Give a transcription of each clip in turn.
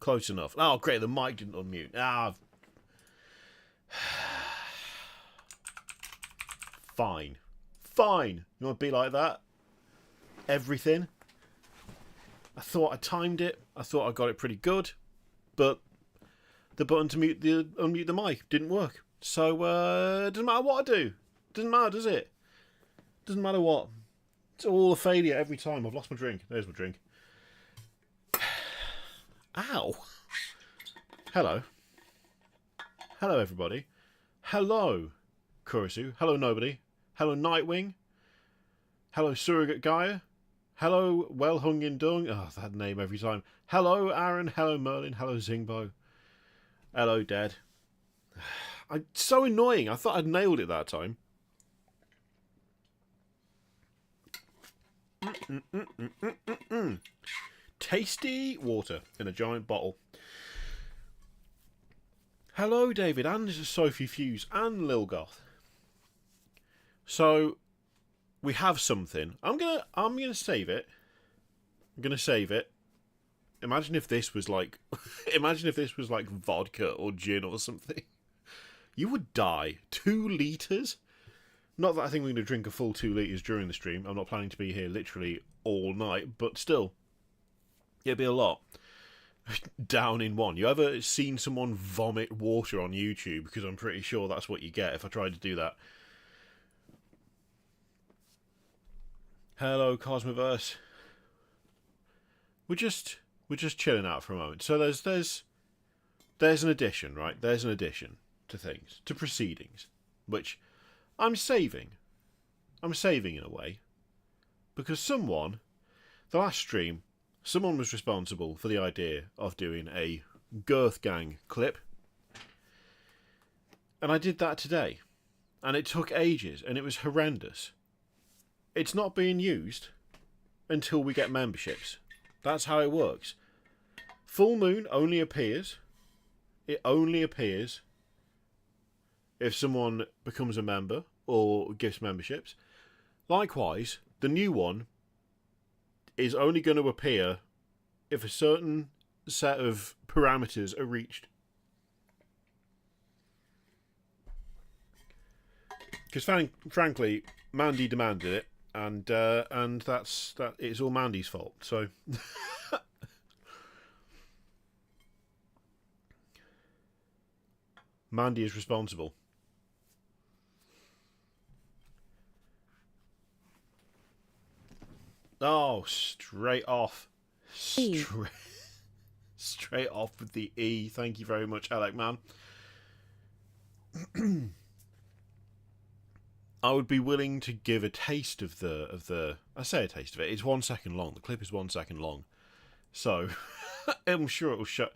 Close enough. Oh, great, the mic didn't unmute. Ah. Fine. Fine. You want to be like that? Everything? I thought I timed it. I thought I got it pretty good. But the button to unmute the mic didn't work. So, it doesn't matter what I do. Doesn't matter, does it? Doesn't matter what. It's all a failure every time. I've lost my drink. There's my drink. Ow. Hello. Hello, everybody. Hello, Kurisu. Hello, nobody. Hello, Nightwing. Hello, Surrogate Gaia. Hello, Well Hung in Dung. Oh, that name every time. Hello, Aaron. Hello, Merlin. Hello, Zingbo. Hello, Dead. It's so annoying. I thought I'd nailed it that time. Tasty water in a giant bottle. Hello, David, and Sophie Fuse, and Lilgoth. So we have something. I'm gonna save it. I'm gonna save it. Imagine if this was like, imagine if this was like vodka or gin or something. You would die. 2 litres. Not that I think we're going to drink a full 2 litres during the stream. I'm not planning to be here literally all night, but still, it'd be a lot. Down in one. You ever seen someone vomit water on YouTube? Because I'm pretty sure that's what you get if I tried to do that. Hello, Cosmoverse. We're just chilling out for a moment. So there's an addition, right? There's an addition to things, to proceedings, which I'm saving. I'm saving in a way. Because someone, the last stream, someone was responsible for the idea of doing a Girth Gang clip. And I did that today. And it took ages, and it was horrendous. It's not being used until we get memberships. That's how it works. Full Moon only appears. It only appears if someone becomes a member or gives memberships. Likewise, the new one is only going to appear if a certain set of parameters are reached. Because frankly, Mandy demanded it, and it's all Mandy's fault. So Mandy is responsible. Oh, straight off. Straight off with the E. Thank you very much, Alec, man. I would be willing to give a taste of the I say a taste of it. It's 1 second long. The clip is 1 second long. So I'm sure it will shut.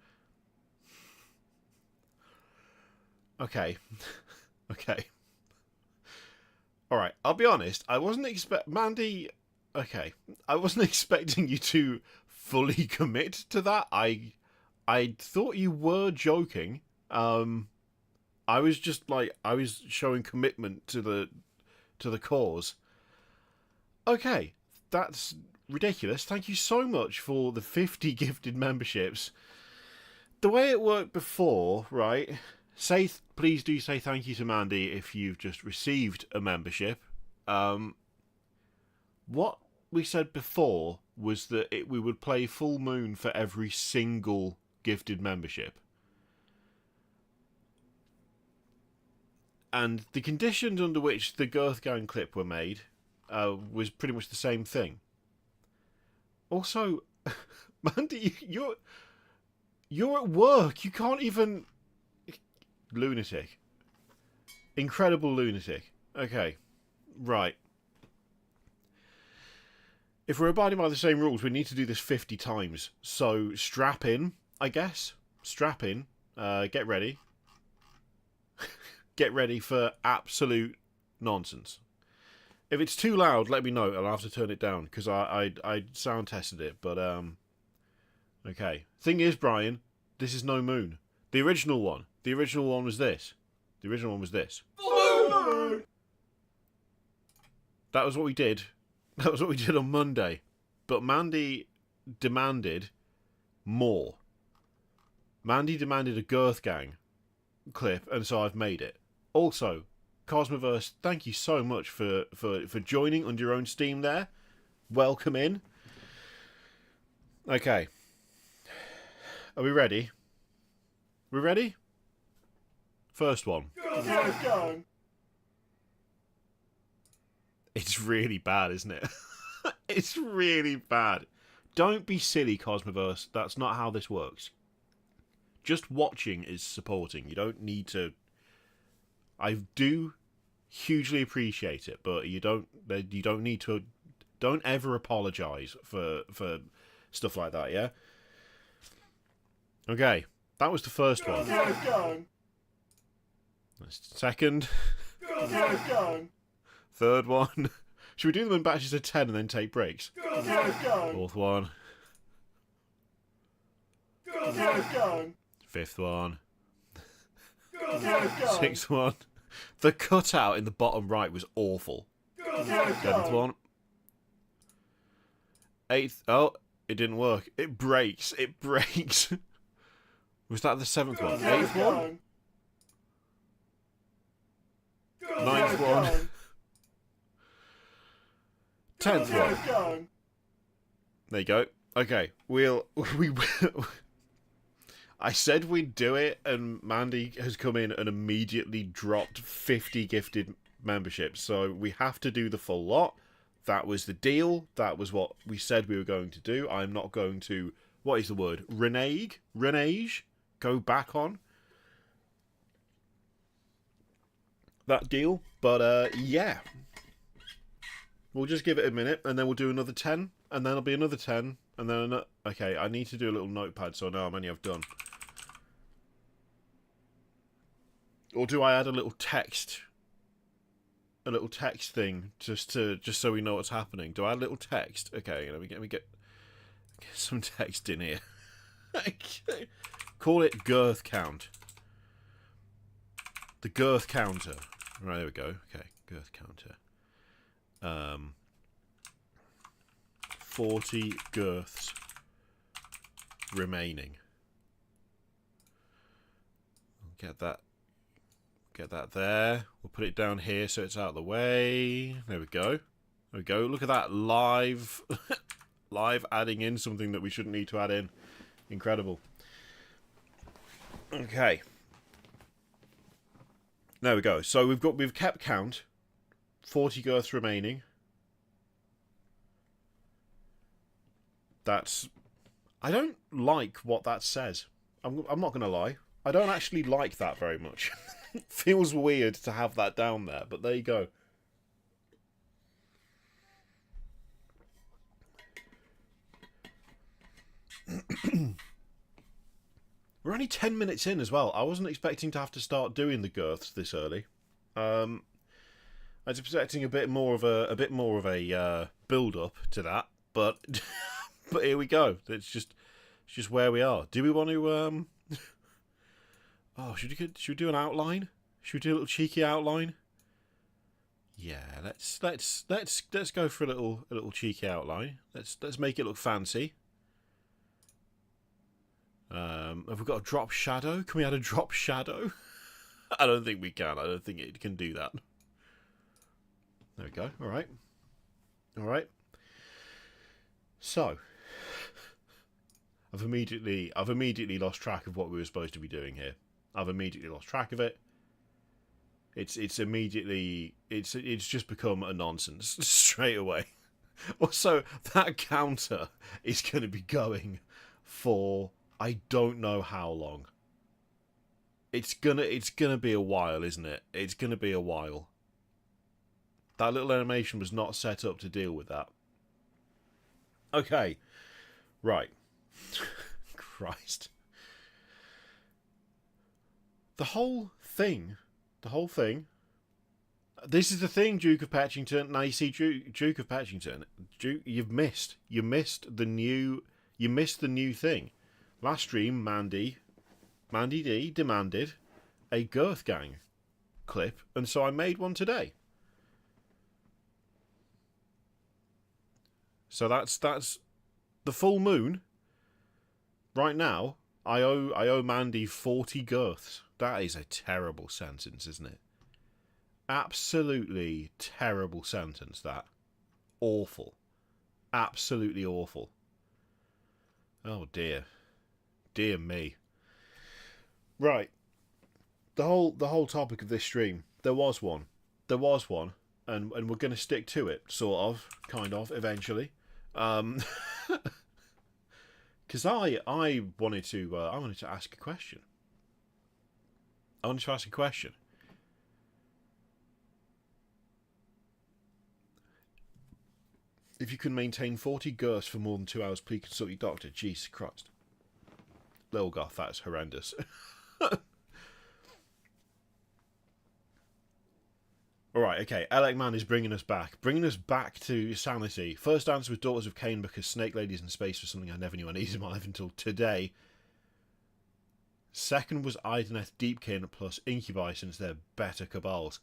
Okay. Okay. Alright, I'll be honest. I wasn't Mandy. Okay, I wasn't expecting you to fully commit to that. I thought you were joking. I was just like, I was showing commitment to the cause. Okay, that's ridiculous. Thank you so much for the 50 gifted memberships. The way it worked before, right? Please do say thank you to Mandy if you've just received a membership. What we said before was that we would play Full Moon for every single gifted membership. And the conditions under which the Girth Gang clip were made was pretty much the same thing. Also, Mandy, you're at work. You can't even... Lunatic. Incredible lunatic. Okay. Right. If we're abiding by the same rules, we need to do this 50 times. So, strap in, I guess. Strap in. Get ready. Get ready for absolute nonsense. If it's too loud, let me know. I'll have to turn it down, because I sound tested it. But, okay. Thing is, Brian, this is no Moon. The original one was this. The original one was this. That was what we did. That was what we did on Monday. But Mandy demanded more. Mandy demanded a Girth Gang clip, and so I've made it. Also, Cosmoverse, thank you so much for joining under your own steam there. Welcome in. Okay. Are we ready? We ready? First one. It's really bad, isn't it? It's really bad. Don't be silly, Cosmoverse. That's not how this works. Just watching is supporting. You don't need to... I do hugely appreciate it, but you don't need to... Don't ever apologise for stuff like that, yeah? Okay, that was the first one. Second. Third one. Should we do them in batches of 10 and then take breaks? Fourth one. Fifth one. Sixth one. The cutout in the bottom right was awful. Seventh one. Eighth. Oh, it didn't work. It breaks. It breaks. Was that the seventh one? Eighth one? Ninth one. 10th one. There you go. Okay, we I said we'd do it, and Mandy has come in and immediately dropped 50 gifted memberships, so we have to do the full lot. That was the deal. That was what we said we were going to do. I'm not going to, what is the word? Renege? Go back on that deal. But, yeah. We'll just give it a minute, and then we'll do another 10, and then it'll be another 10, and then another... Okay, I need to do a little notepad so I know how many I've done. Or do I add a little text? A little text thing, just so we know what's happening. Do I add a little text? Okay, let me get some text in here. Call it girth count. The girth counter. Right, there we go. Okay, girth counter. 40 girths remaining. Get that there. We'll put it down here so it's out of the way. There we go. There we go. Look at that live live adding in something that we shouldn't need to add in. Incredible. Okay. There we go. So we've kept count. 40 girths remaining. That's... I don't like what that says. I'm not going to lie. I don't actually like that very much. It feels weird to have that down there, but there you go. We're only 10 minutes in as well. I wasn't expecting to have to start doing the girths this early. I was expecting a bit more of a build up to that, but but here we go. It's just where we are. Do we want to oh, should we do an outline? Should we do a little cheeky outline? Yeah, let's go for a little cheeky outline. Let's make it look fancy. Have we got a drop shadow? Can we add a drop shadow? I don't think we can. I don't think it can do that. There we go. All right. All right. So, I've immediately lost track of what we were supposed to be doing here. I've immediately lost track of it. It's just become a nonsense straight away. Also, that counter is going to be going for I don't know how long. It's gonna be a while, isn't it? It's gonna be a while. That little animation was not set up to deal with that. Okay. Right. Christ. The whole thing. This is the thing, Duke of Patchington. Now you see, Duke of Patchington. You missed the new thing. Last stream, Mandy D demanded a Girth Gang clip, and so I made one today. So that's the full moon. Right now, I owe Mandy 40 girths. That is a terrible sentence, isn't it? Absolutely terrible sentence, that. Awful. Absolutely awful. Oh dear. Dear me. Right. The whole topic of this stream, there was one. There was one. And we're going to stick to it, sort of, kind of, eventually. Because I wanted to ask a question. I wanted to ask a question. If you can maintain 40 girths for more than 2 hours, please consult your doctor. Jesus Christ. Little Goth, that is horrendous. Alright, okay. Elec Man is bringing us back. Bringing us back to sanity. First answer was Daughters of Cain because Snake Ladies in Space was something I never knew I needed in my life until today. Second was Ideneth Deepkin plus Incubi since they're better cabals.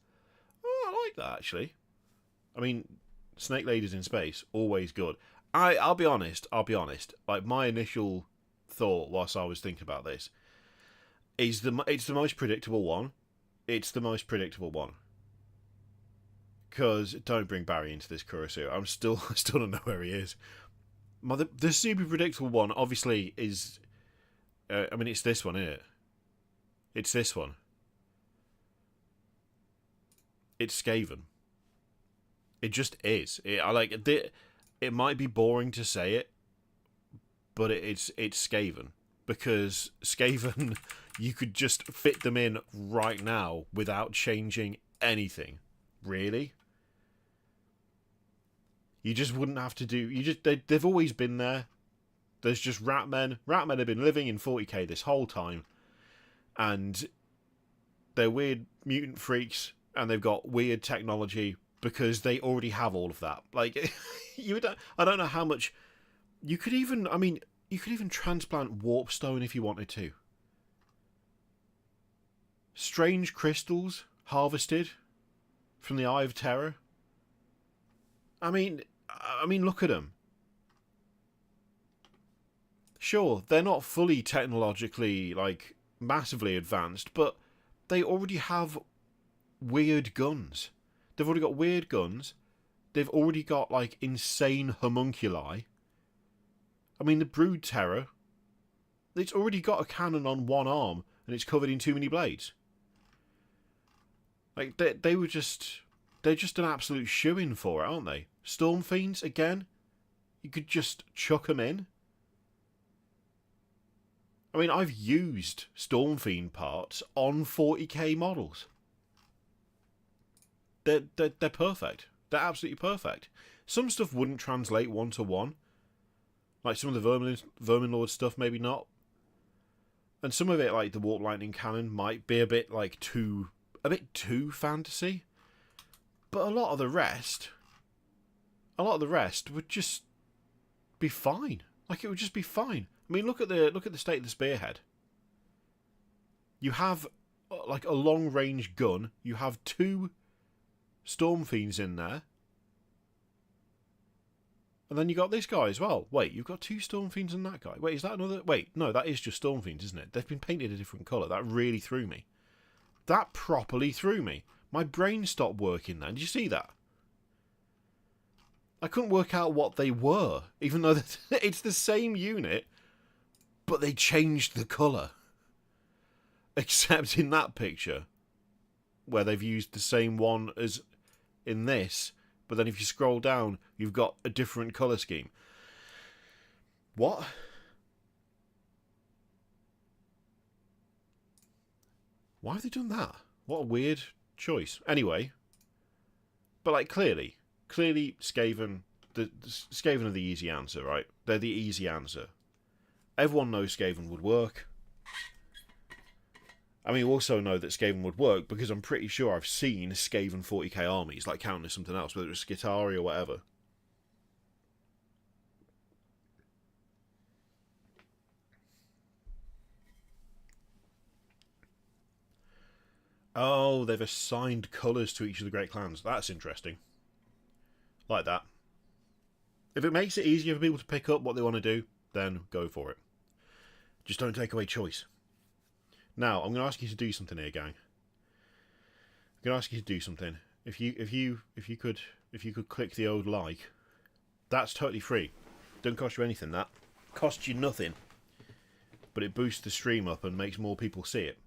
Oh, I like that, actually. I mean, Snake Ladies in Space, always good. I'll be honest. Like, my initial thought whilst I was thinking about this is it's the most predictable one. It's the most predictable one. Because don't bring Barry into this Kurosue. I still don't know where he is. The super predictable one, obviously, is... I mean, it's this one, isn't it? It's this one. It's Skaven. It just is. It might be boring to say it, but it's Skaven. Because Skaven, you could just fit them in right now without changing anything. Really? You just wouldn't have to do... They've always been there. There's just rat men. Rat men have been living in 40k this whole time. And they're weird mutant freaks. And they've got weird technology because they already have all of that. Like, I don't know how much... You could even transplant warpstone if you wanted to. Strange crystals harvested from the Eye of Terror. I mean, look at them. Sure, they're not fully technologically, like, massively advanced, but they already have weird guns. They've already got weird guns. They've already got, like, insane homunculi. I mean, the Brood Terror, it's already got a cannon on one arm, and it's covered in too many blades. Like, they're just an absolute shoo-in for it, aren't they? Storm Fiends, again, you could just chuck them in. I mean, I've used Storm Fiend parts on 40k models. They're perfect. They're absolutely perfect. Some stuff wouldn't translate one-to-one. Like some of the Vermin Lord stuff, maybe not. And some of it, like the Warp Lightning Cannon, might be a bit too fantasy. But a lot of the rest would just be fine. Like, it would just be fine. I mean, look at the state of the Spearhead. You have like a long range gun. You have 2 Storm Fiends in there. And then you got this guy as well. Wait, you've got 2 Storm Fiends and that guy. Wait, is that another... Wait, no, that is just Storm Fiends, isn't it? They've been painted a different colour. That really threw me. That properly threw me. My brain stopped working then. Did you see that? I couldn't work out what they were, even though it's the same unit, but they changed the colour. Except in that picture, where they've used the same one as in this, but then if you scroll down, you've got a different colour scheme. What? Why have they done that? What a weird choice. Anyway, but like clearly Skaven, the Skaven are the easy answer, right? They're the easy answer. Everyone knows Skaven would work. I mean, we also know that Skaven would work because I'm pretty sure I've seen Skaven 40k armies, like counting as something else, whether it's Skitarii or whatever. Oh, they've assigned colours to each of the great clans. That's interesting. Like that. If it makes it easier for people to pick up what they want to do, then go for it. Just don't take away choice. Now, I'm going to ask you to do something here, gang. I'm going to ask you to do something. If you could click the old like, that's totally free. Don't cost you anything. That costs you nothing, but it boosts the stream up and makes more people see it.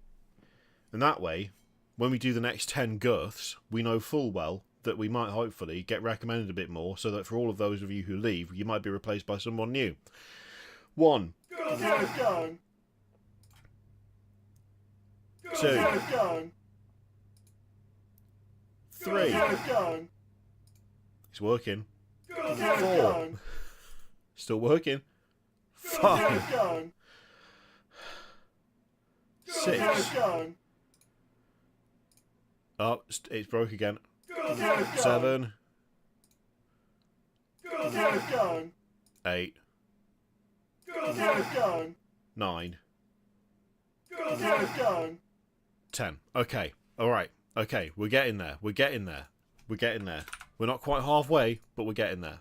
And that way, when we do the next 10 girths, we know full well that we might hopefully get recommended a bit more, so that for all of those of you who leave, you might be replaced by someone new. 1. 2. 3. It's working. 4. Still working. 5. 6. Oh, it's broke again. 7. 8. 9. 10. Okay. Alright. Okay. We're getting there. We're getting there. We're getting there. We're not quite halfway, but we're getting there.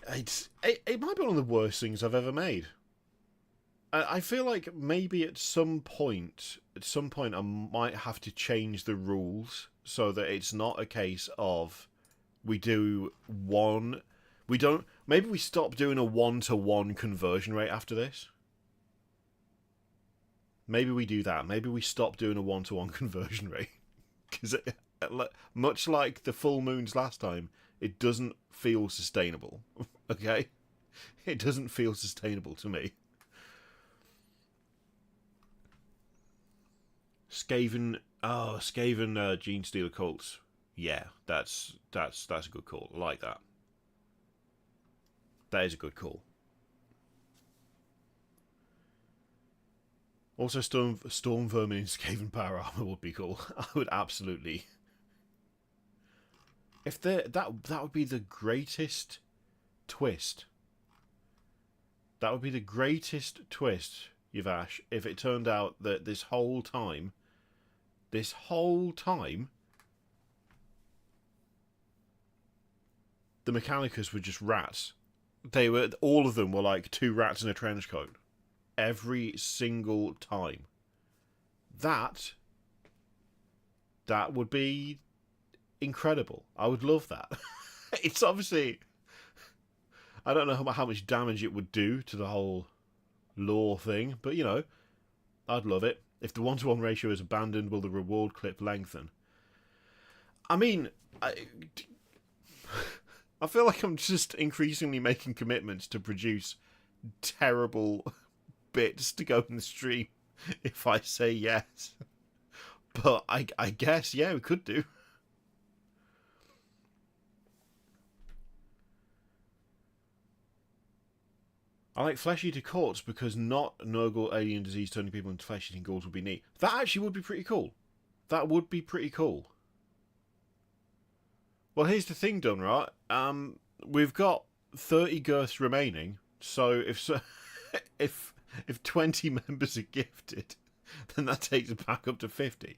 It might be one of the worst things I've ever made. I feel like maybe at some point I might have to change the rules so that it's not a case of maybe we stop doing a 1-to-1 conversion rate after this. Maybe we do that. Maybe we stop doing a 1-to-1 conversion rate. Because much like the full moons last time, it doesn't feel sustainable. Okay? It doesn't feel sustainable to me. Skaven Gene Stealer cults. Yeah, that's a good call. I like that. That is a good call. Also, Storm Vermin in Skaven Power Armor would be cool. I would absolutely. If that would be the greatest twist. That would be the greatest twist, Yavash, if it turned out that this whole time, the Mechanicus were just rats. All of them were like 2 rats in a trench coat. Every single time. That would be incredible. I would love that. It's obviously... I don't know how much damage it would do to the whole lore thing, but, you know, I'd love it. If the 1-to-1 ratio is abandoned, will the reward clip lengthen? I mean, I feel like I'm just increasingly making commitments to produce terrible bits to go in the stream if I say yes. But I guess, yeah, we could do. I like flesh-eater courts because not Nurgle alien disease turning people into flesh-eating ghouls would be neat. That actually would be pretty cool. That would be pretty cool. Well, here's the thing, done right. We've got 30 girths remaining, so if 20 members are gifted, then that takes it back up to 50.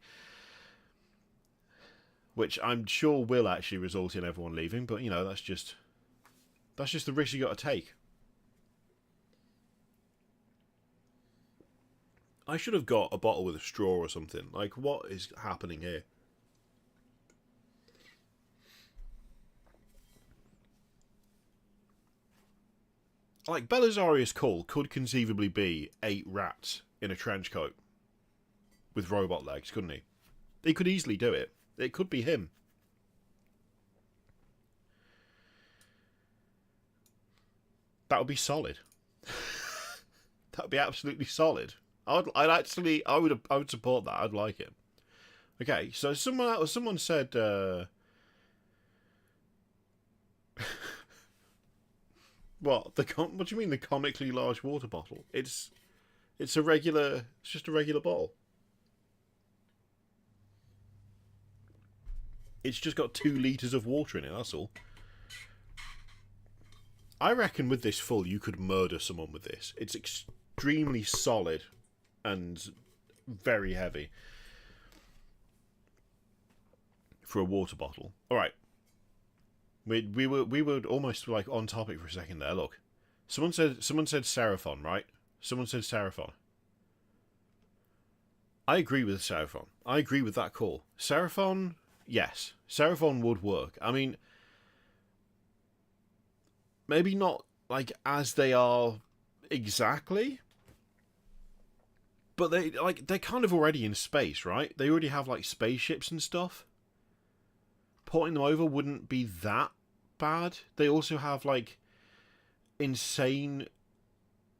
Which I'm sure will actually result in everyone leaving, but you know, that's just the risk you got to take. I should have got a bottle with a straw or something. Like, what is happening here? Like, Belisarius Cull could conceivably be 8 rats in a trench coat with robot legs, couldn't he? He could easily do it. It could be him. That would be solid. That would be absolutely solid. I would support that. I'd like it. Okay, so someone said what do you mean the comically large water bottle? It's just a regular bottle. It's just got 2 litres of water in it, that's all. I reckon with this full you could murder someone with this. It's extremely solid and very heavy for a water bottle. Alright. We were almost like on topic for a second there. Look, someone said Seraphon, right? Someone said Seraphon. I agree with Seraphon. I agree with that call. Seraphon, yes, Seraphon would work. I mean, maybe not like as they are exactly, but they're kind of already in space, right? They already have like spaceships and stuff. Porting them over wouldn't be that bad. They also have like insane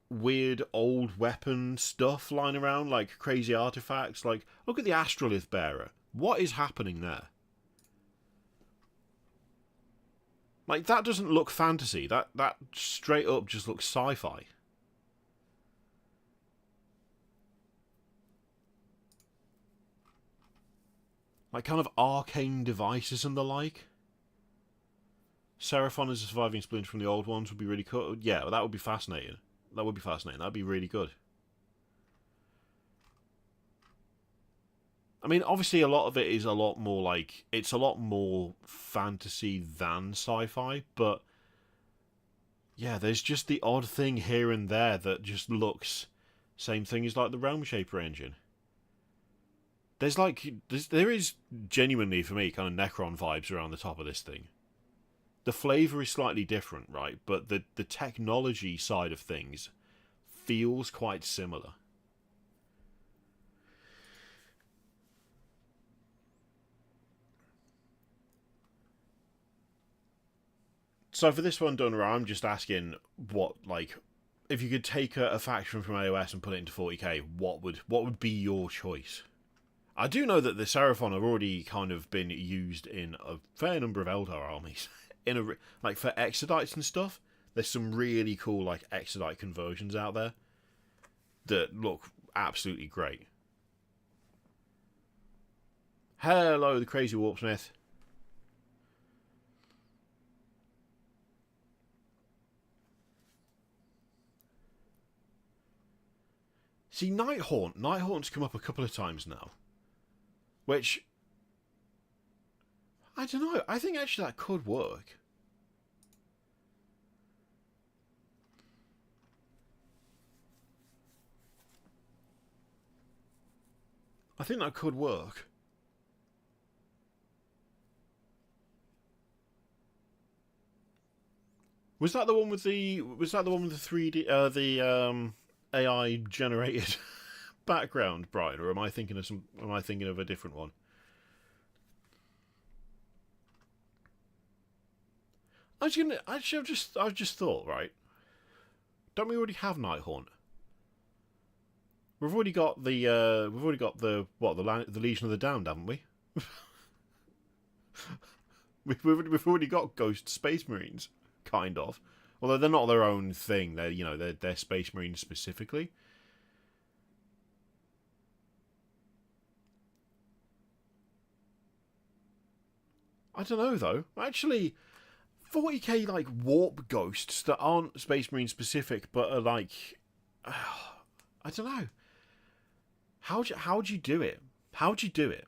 weird old weapon stuff lying around, like crazy artifacts. Like, look at the Astrolith Bearer. What is happening there? Like, that doesn't look fantasy. That straight up just looks sci-fi. Like, kind of arcane devices and the like. Seraphon as a surviving splinter from the old ones would be really cool. Yeah, well, that would be fascinating. That would be fascinating. That'd be really good. I mean, obviously, a lot of it is a lot more like... It's a lot more fantasy than sci-fi, but... Yeah, there's just the odd thing here and there that just looks... Same thing as, like, the Realm Shaper engine. There is genuinely, for me, kind of Necron vibes around the top of this thing. The flavour is slightly different, right? But the technology side of things feels quite similar. So for this one done, I'm just asking what, like, if you could take a faction from AoS and put it into 40k, what would be your choice? I do know that the Seraphon have already kind of been used in a fair number of Eldar armies. Like for Exodites and stuff, there's some really cool like Exodite conversions out there that look absolutely great. Hello, the Crazy Warpsmith. See, Nighthaunt's come up a couple of times now. Which, I don't know, I think actually that could work. I think that could work. Was that the one with the 3D AI generated background, Brian, or am I thinking of a different one? I've just thought, right? Don't we already have Nighthaunt? We've already got the the Legion of the Damned, haven't we? we've already got Ghost Space Marines, kind of. Although they're not their own thing. They're Space Marines specifically. I don't know though. Actually, 40k like warp ghosts that aren't Space Marine specific, but are like, I don't know. How'd you do it? How'd you do it?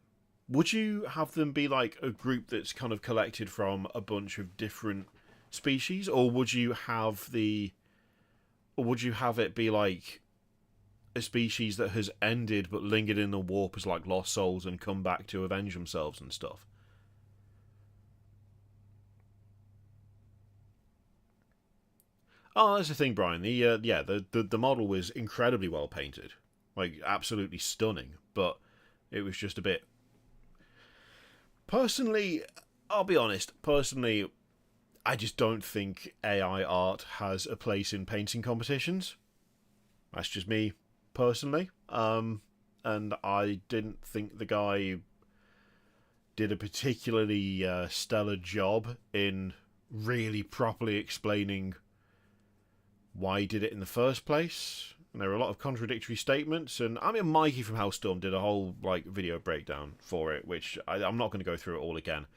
Would you have them be like a group that's kind of collected from a bunch of different species, or would you have it be like a species that has ended but lingered in the warp as like lost souls and come back to avenge themselves and stuff? Oh, that's the thing, Brian. The model was incredibly well painted, like absolutely stunning. But it was just a bit. Personally, I'll be honest. Personally, I just don't think AI art has a place in painting competitions. That's just me, personally. And I didn't think the guy did a particularly stellar job in really properly explaining why he did it in the first place. And there were a lot of contradictory statements, and I mean, Mikey from Hellstorm did a whole like video breakdown for it, which I'm not going to go through it all again.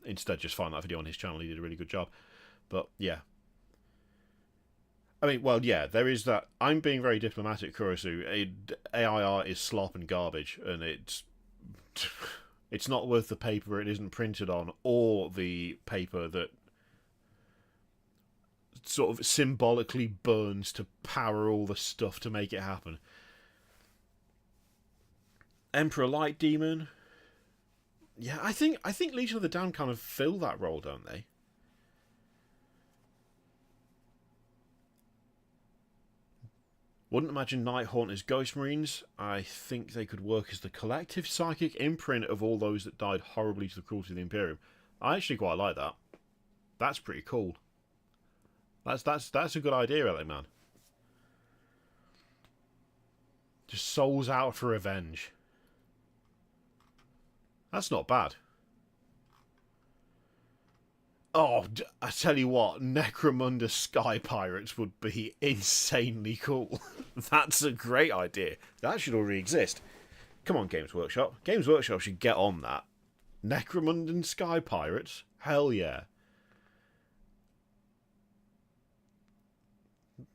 Instead, just find that video on his channel. He did a really good job. But yeah, I mean, well, yeah, there is that. I'm being very diplomatic, Kurosu. AI art is slop and garbage, and it's It's not worth the paper it isn't printed on, or the paper that sort of symbolically burns to power all the stuff to make it happen. Emperor Light Demon. Yeah, I think Legion of the Damned kind of fill that role, don't they? Wouldn't imagine Nighthaunt as Ghost Marines. I think they could work as the collective psychic imprint of all those that died horribly to the cruelty of the Imperium. I actually quite like that. That's pretty cool. That's a good idea, LA man. Just souls out for revenge. That's not bad. Oh, I tell you what, Necromunda Sky Pirates would be insanely cool. That's a great idea. That should already exist. Come on, Games Workshop. Games Workshop should get on that. Necromundan Sky Pirates? Hell yeah.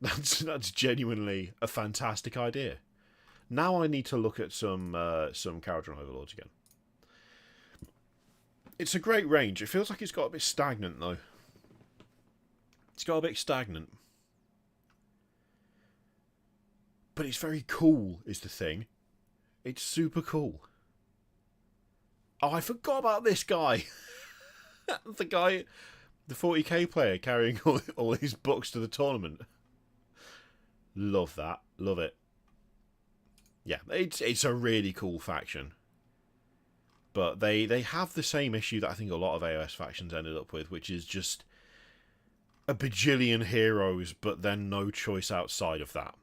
That's genuinely a fantastic idea. Now I need to look at some Caradron Overlords again. It's a great range. It feels like it's got a bit stagnant, though. It's got a bit stagnant. But it's very cool, is the thing. It's super cool. Oh, I forgot about this guy. The guy, the 40k player carrying all his books to the tournament. Love that. Love it. Yeah, it's a really cool faction. But they have the same issue that I think a lot of AoS factions ended up with, which is just a bajillion heroes, but then no choice outside of that.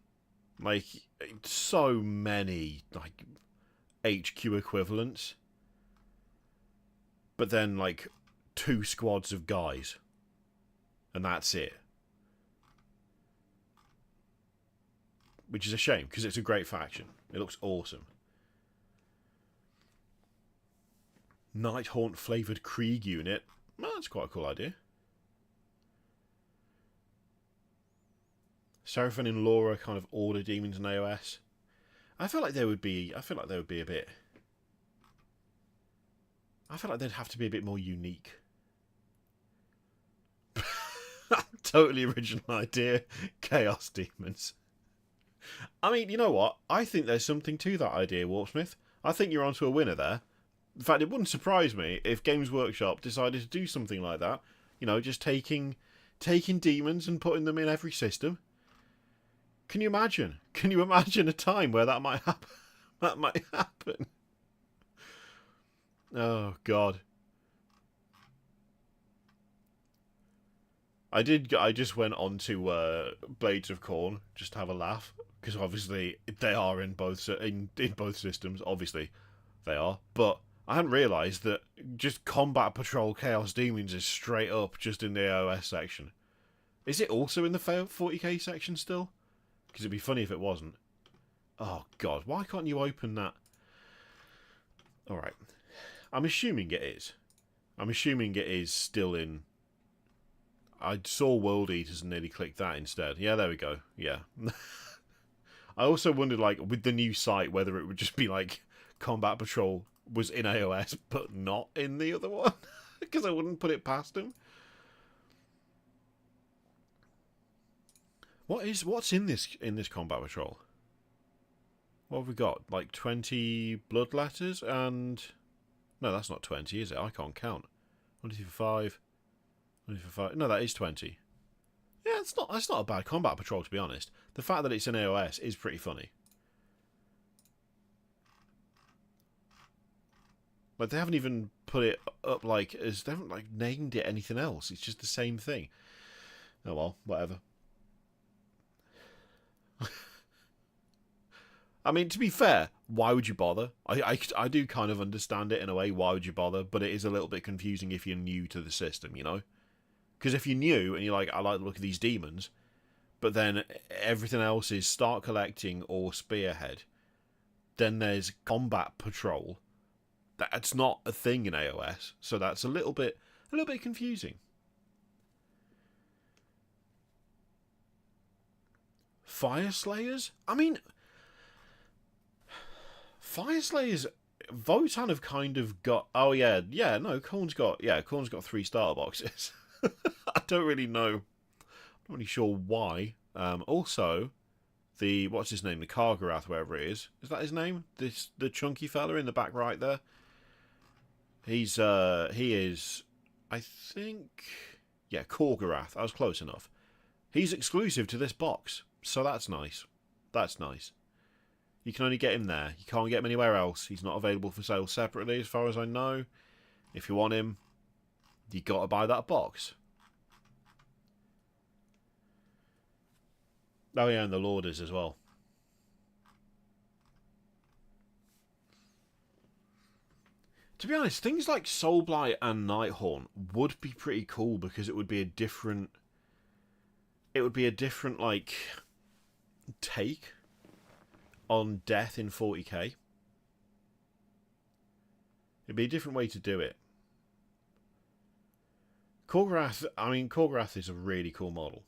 Like, so many like HQ equivalents, but then like 2 squads of guys, and that's it. Which is a shame, because it's a great faction. It looks awesome. Nighthaunt flavoured Krieg unit. Well, that's quite a cool idea. Seraphon and Laura kind of order demons in AoS. I feel like they would be a bit. I feel like they'd have to be a bit more unique. Totally original idea. Chaos demons. I mean, you know what? I think there's something to that idea, Warpsmith. I think you're onto a winner there. In fact, it wouldn't surprise me if Games Workshop decided to do something like that. You know, just taking demons and putting them in every system. Can you imagine? Can you imagine a time where that might happen? That might happen. Oh, God. I just went on to Blades of Khorne just to have a laugh, because obviously they are in both systems. Obviously they are, but I hadn't realised that just Combat Patrol Chaos Demons is straight up just in the AoS section. Is it also in the 40k section still? Because it'd be funny if it wasn't. Oh God, why can't you open that? Alright. I'm assuming it is. I'm assuming it is still in... I saw World Eaters and nearly clicked that instead. Yeah, there we go. Yeah. I also wondered, like, with the new site, whether it would just be like Combat Patrol was in AoS, but not in the other one. Because I wouldn't put it past him. What's in this Combat Patrol? What have we got? Like 20 bloodletters and... No, that's not 20, is it? I can't count. 1, 2, 5... No, that is 20. Yeah, that's not a bad Combat Patrol, to be honest. The fact that it's an AoS is pretty funny. Like, they haven't even put it up like as they haven't like named it anything else. It's just the same thing. Oh well, whatever. I mean, to be fair, why would you bother? I do kind of understand it in a way. Why would you bother? But it is a little bit confusing if you're new to the system, you know. Because if you're new and you're like, I like the look of these demons, but then everything else is start collecting or spearhead, then there's Combat Patrol. That's not a thing in AoS, so that's a little bit confusing. Fire Slayers? I mean, Fire Slayers Votan have kind of got... Oh, yeah. Yeah, no, Khorne's got 3 starter boxes. I don't really know. I'm not really sure why. Also, what's his name? The Kargarath, wherever it is. Is that his name? The chunky fella in the back right there? He is, I think... Yeah, Korgarath. I was close enough. He's exclusive to this box, so that's nice. That's nice. You can only get him there. You can't get him anywhere else. He's not available for sale separately, as far as I know. If you want him, you got to buy that box. Oh yeah, and the Lorders as well. To be honest, things like Soulblight and Nighthaunt would be pretty cool because it would be a different... It would be a different, like, take on death in 40k. It'd be a different way to do it. Korgarath is a really cool model.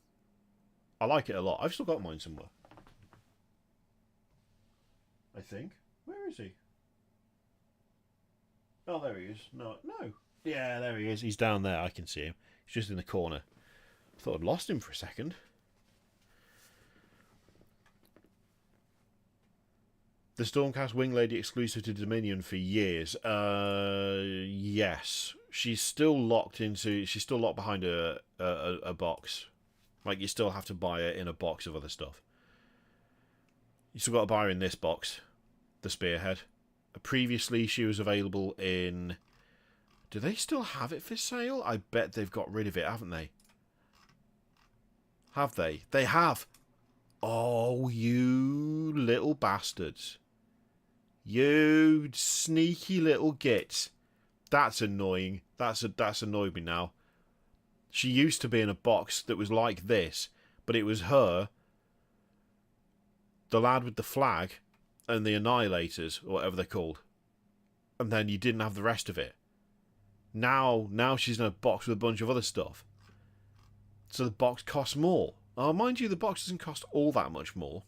I like it a lot. I've still got mine somewhere. I think. Where is he? Oh, there he is. No. Yeah, there he is. He's down there. I can see him. He's just in the corner. I thought I'd lost him for a second. The Stormcast Wing Lady exclusive to Dominion for years. Yes. She's still locked behind a box. Like, you still have to buy it in a box of other stuff. You still got to buy her in this box. The Spearhead. Previously, she was available in... Do they still have it for sale? I bet they've got rid of it, haven't they? Have they? They have! Oh, you little bastards. You sneaky little gits. That's annoying. That's annoyed me now. She used to be in a box that was like this, but it was her, the lad with the flag, and the Annihilators, or whatever they're called. And then you didn't have the rest of it. Now she's in a box with a bunch of other stuff. So the box costs more. Mind you, the box doesn't cost all that much more.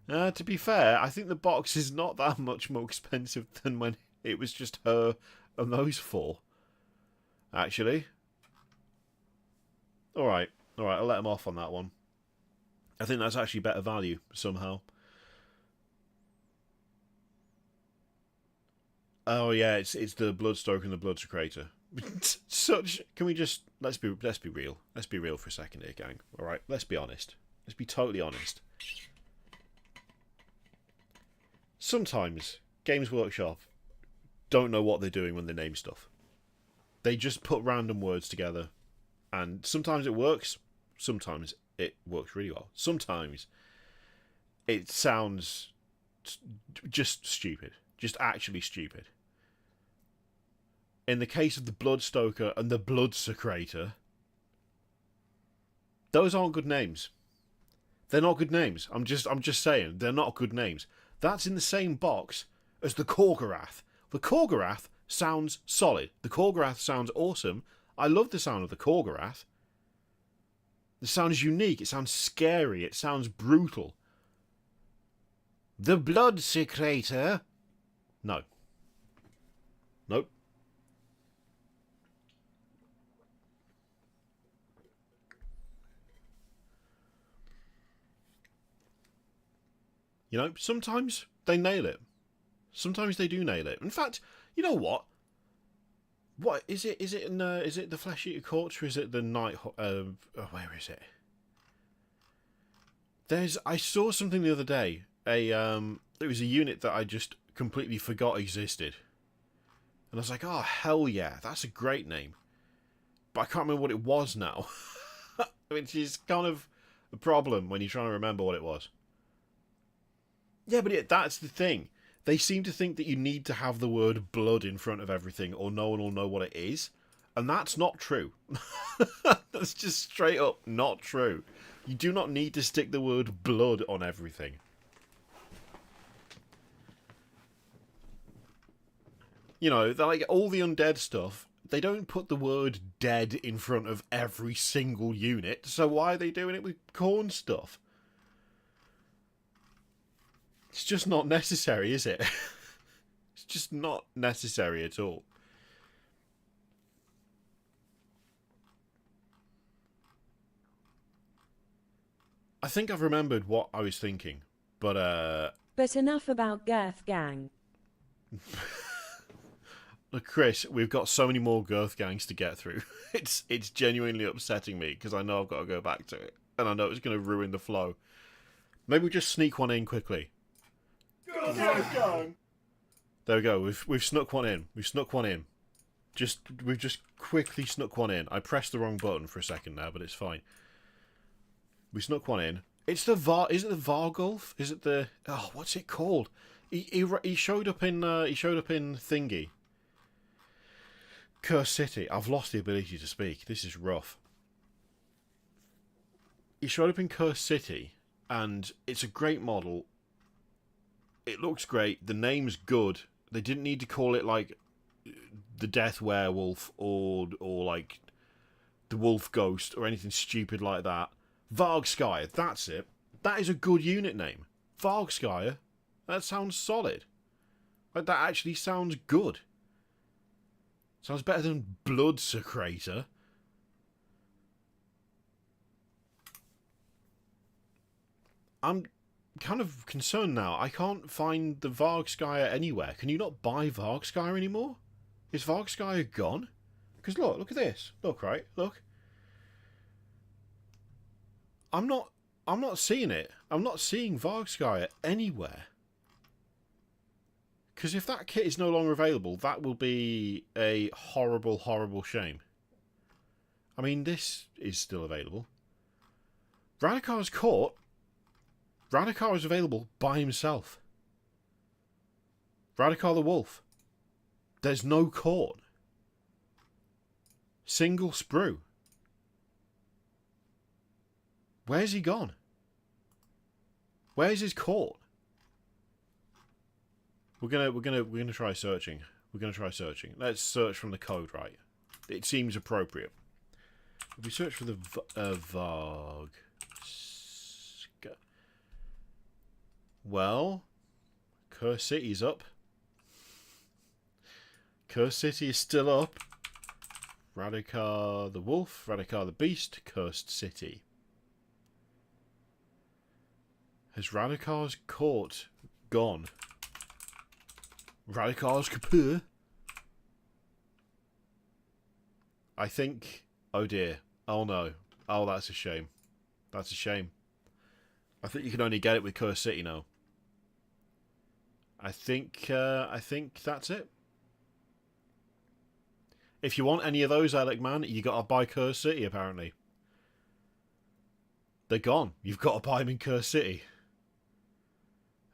To be fair, I think the box is not that much more expensive than when it was just her and those 4. Actually. Alright, I'll let him off on that one. I think that's actually better value, somehow. Oh yeah, it's the Bloodstoker and the Bloodsecrator. Can we just let's be real. Let's be real for a second here, gang. Alright, let's be honest. Let's be totally honest. Sometimes Games Workshop don't know what they're doing when they name stuff. They just put random words together. And sometimes it works. Sometimes it works really well. Sometimes it sounds just stupid. Just actually stupid. In the case of the Bloodstoker and the Bloodsecrator, those aren't good names. They're not good names. I'm just saying, they're not good names. That's in the same box as the Korgarath. The Korgarath sounds solid. The Korgarath sounds awesome. I love the sound of the Korgarath. The sound is unique. It sounds scary. It sounds brutal. The Bloodsecrator. No. Nope. You know, sometimes they nail it. Sometimes they do nail it. In fact, you know what? What is it? Is it the Flesh Eater Corpse, or is it the Night? Where is it? I saw something the other day. It was a unit that I just completely forgot existed, and I was like, oh hell yeah, that's a great name. But I can't remember what it was now, which is kind of a problem when you're trying to remember what it was. Yeah, but that's the thing. They seem to think that you need to have the word blood in front of everything or no one will know what it is. And that's not true. That's just straight up not true. You do not need to stick the word blood on everything. You know, like all the undead stuff, they don't put the word dead in front of every single unit. So why are they doing it with Khorne stuff? It's just not necessary, is it? It's just not necessary at all. I think I've remembered what I was thinking, but But enough about girth gang. Look, Chris, we've got so many more girth gangs to get through. It's genuinely upsetting me because I know I've got to go back to it, and I know it's going to ruin the flow. Maybe we just sneak one in quickly. Girth gang. There we go. We've snuck one in. We've snuck one in. We've just quickly snuck one in. I pressed the wrong button for a second there, but it's fine. We snuck one in. It's the Is it the Vargulf? Is it the? Oh, what's it called? He showed up in Thingy. Curse City. I've lost the ability to speak. This is rough. He showed up in Curse City, and it's a great model. It looks great. The name's good. They didn't need to call it like the Death Werewolf or like the Wolf Ghost or anything stupid like that. Vargskyer, that's it. That is a good unit name. Vargskyer. That sounds solid. Like, that actually sounds good. Sounds better than Bloodsecrator. I'm kind of concerned now. I can't find the Vargskyer anywhere. Can you not buy Vargskyer anymore? Is Vargskyer gone? Because look at this. Look, right? Look. I'm not seeing it. I'm not seeing Vargskyer anywhere. Because if that kit is no longer available, that will be a horrible, horrible shame. I mean, this is still available. Radakar's Court. Radakar is available by himself. Radakar the Wolf. There's no court. Single sprue. Where's he gone? Where's his court? We're gonna try searching. We're gonna try searching. Let's search from the code, right? It seems appropriate. If we search for the Varg. Well, Curse City's up. Curse City is still up. Radakar the Wolf, Radakar the Beast, Cursed City. Has Radakar's court gone? Radakar's Kapur? I think... Oh dear. Oh no. Oh, that's a shame. That's a shame. I think you can only get it with Curse City now. I think that's it. If you want any of those, Alec man, you got to buy Curse City, apparently. They're gone. You've got to buy them in Curse City.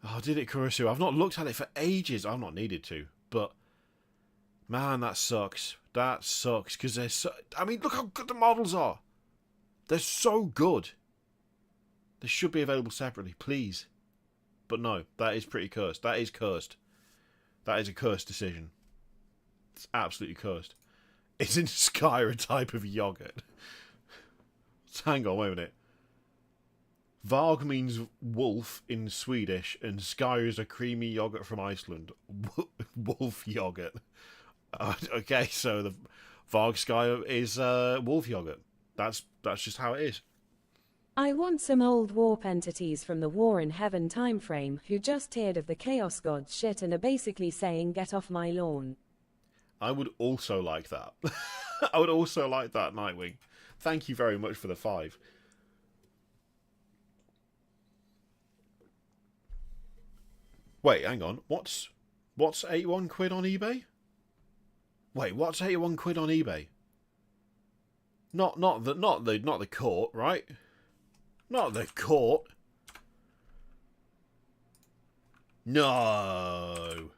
Oh, did it, Kurisu? I've not looked at it for ages. I've not needed to. But, man, that sucks. That sucks. Because they're so... I mean, look how good the models are. They're so good. They should be available separately, please. But no, that is pretty cursed. That is cursed. That is a cursed decision. It's absolutely cursed. Isn't Skyr a type of yogurt? Hang on, wait a minute. Varg means wolf in Swedish, and Skyr is a creamy yogurt from Iceland. Wolf yogurt. Okay, so the Varg Skyr is wolf yogurt. That's just how it is. I want some old warp entities from the War in Heaven timeframe who just heard of the Chaos Gods shit and are basically saying, get off my lawn. I would also like that. I would also like that, Nightwing. Thank you very much for the 5. Wait, hang on. What's 81 quid on eBay? Wait, what's 81 quid on eBay? Not the court, right? Not the court. No.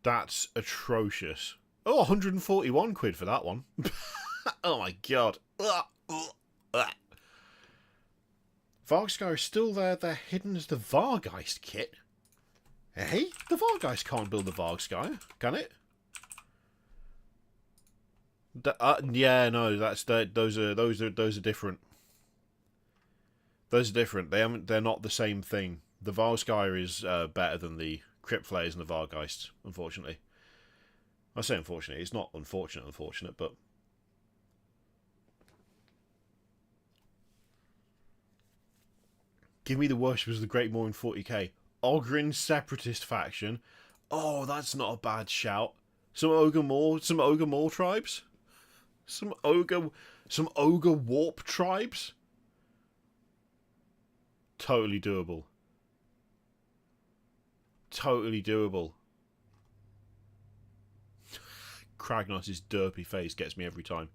That's atrocious. Oh, 141 quid for that one. Oh my god. Vargsky is still there. They're hidden as the Vargeist kit. Hey? The Vargeist can't build the Vargsky, can it? Yeah, no, those are different. Those are different. They're not the same thing. The Valskyr is better than the Crypt Flayers and the Vargeists, unfortunately. I say unfortunately, it's not unfortunate, but give me the Worshippers of the Great Maw in 40k. Ogryn Separatist faction. Oh, that's not a bad shout. Some Ogre Maw tribes? Some Ogre Warp tribes? Totally doable. Totally doable. Kragnos' derpy face gets me every time.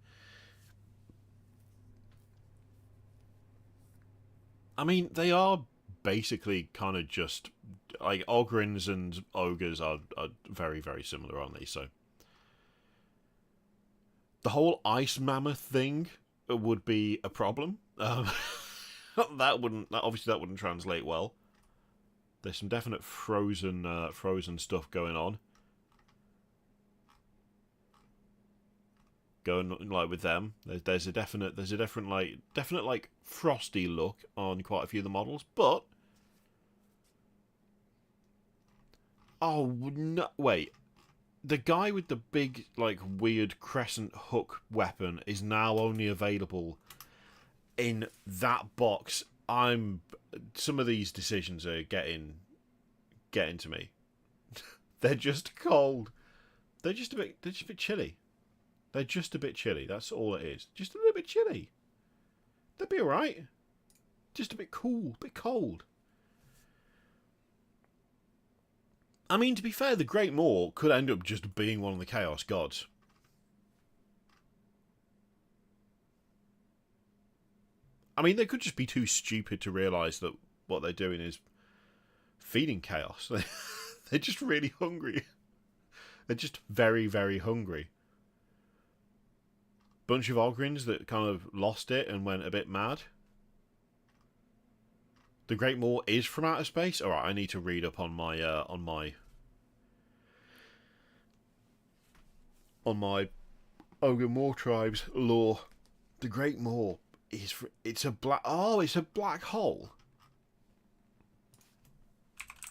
I mean, they are basically kind of just like Ogryns and ogres are very, very similar, aren't they? So the whole ice mammoth thing would be a problem. That wouldn't translate well. There's some definite frozen stuff going on. Going like with them, there's a definite like frosty look on quite a few of the models, but oh no, wait, the guy with the big like weird crescent hook weapon is now only available in that box. Some of these decisions are getting to me. They're just cold. They're just a bit chilly. They're just a bit chilly. That's all it is. Just a little bit chilly. They'll be alright. Just a bit cool, a bit cold. I mean, to be fair, the Great Maw could end up just being one of the Chaos Gods. I mean, they could just be too stupid to realise that what they're doing is feeding chaos. They're just really hungry. They're just very, very hungry. Bunch of Ogryns that kind of lost it and went a bit mad. The Great Maw is from outer space. All right, I need to read up on my Ogre Maw tribes lore. The Great Maw it's a black hole.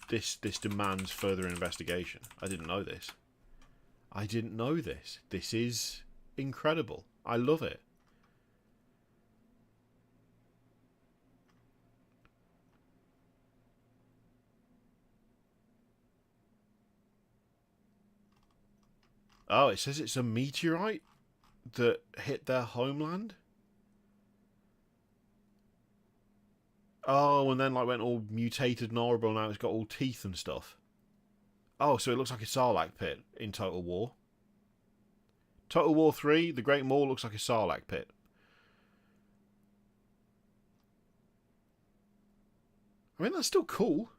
This demands further investigation. I didn't know this. This is incredible. I love it. Oh, it says it's a meteorite that hit their homeland. Oh, and then like went all mutated and horrible. Now it's got all teeth and stuff. Oh, so it looks like a Sarlacc pit in Total War. Total War 3, the Great Maw looks like a Sarlacc pit. I mean, that's still cool.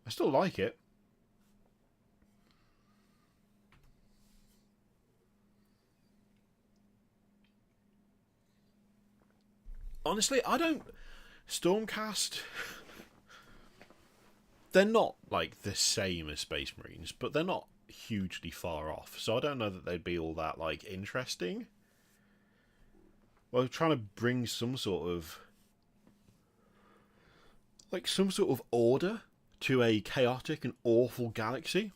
I still like it. Honestly, I don't... Stormcast... They're not, like, the same as Space Marines, but they're not hugely far off. So I don't know that they'd be all that, like, interesting. Well, trying to bring some sort of... like, some sort of order to a chaotic and awful galaxy.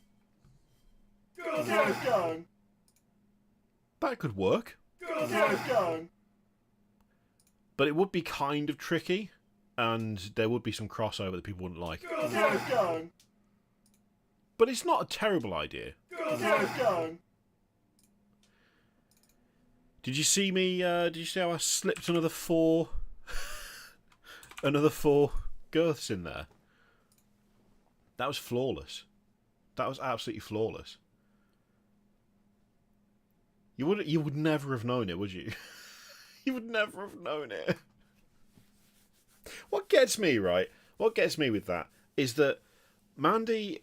That could work. But it would be kind of tricky, and there would be some crossover that people wouldn't like. But it's not a terrible idea. Did you see me? Did you see how I slipped another 4 girths in there? That was flawless. That was absolutely flawless. You would never have known it, would you? You would never have known it. What gets me, right? What gets me with that is that Mandy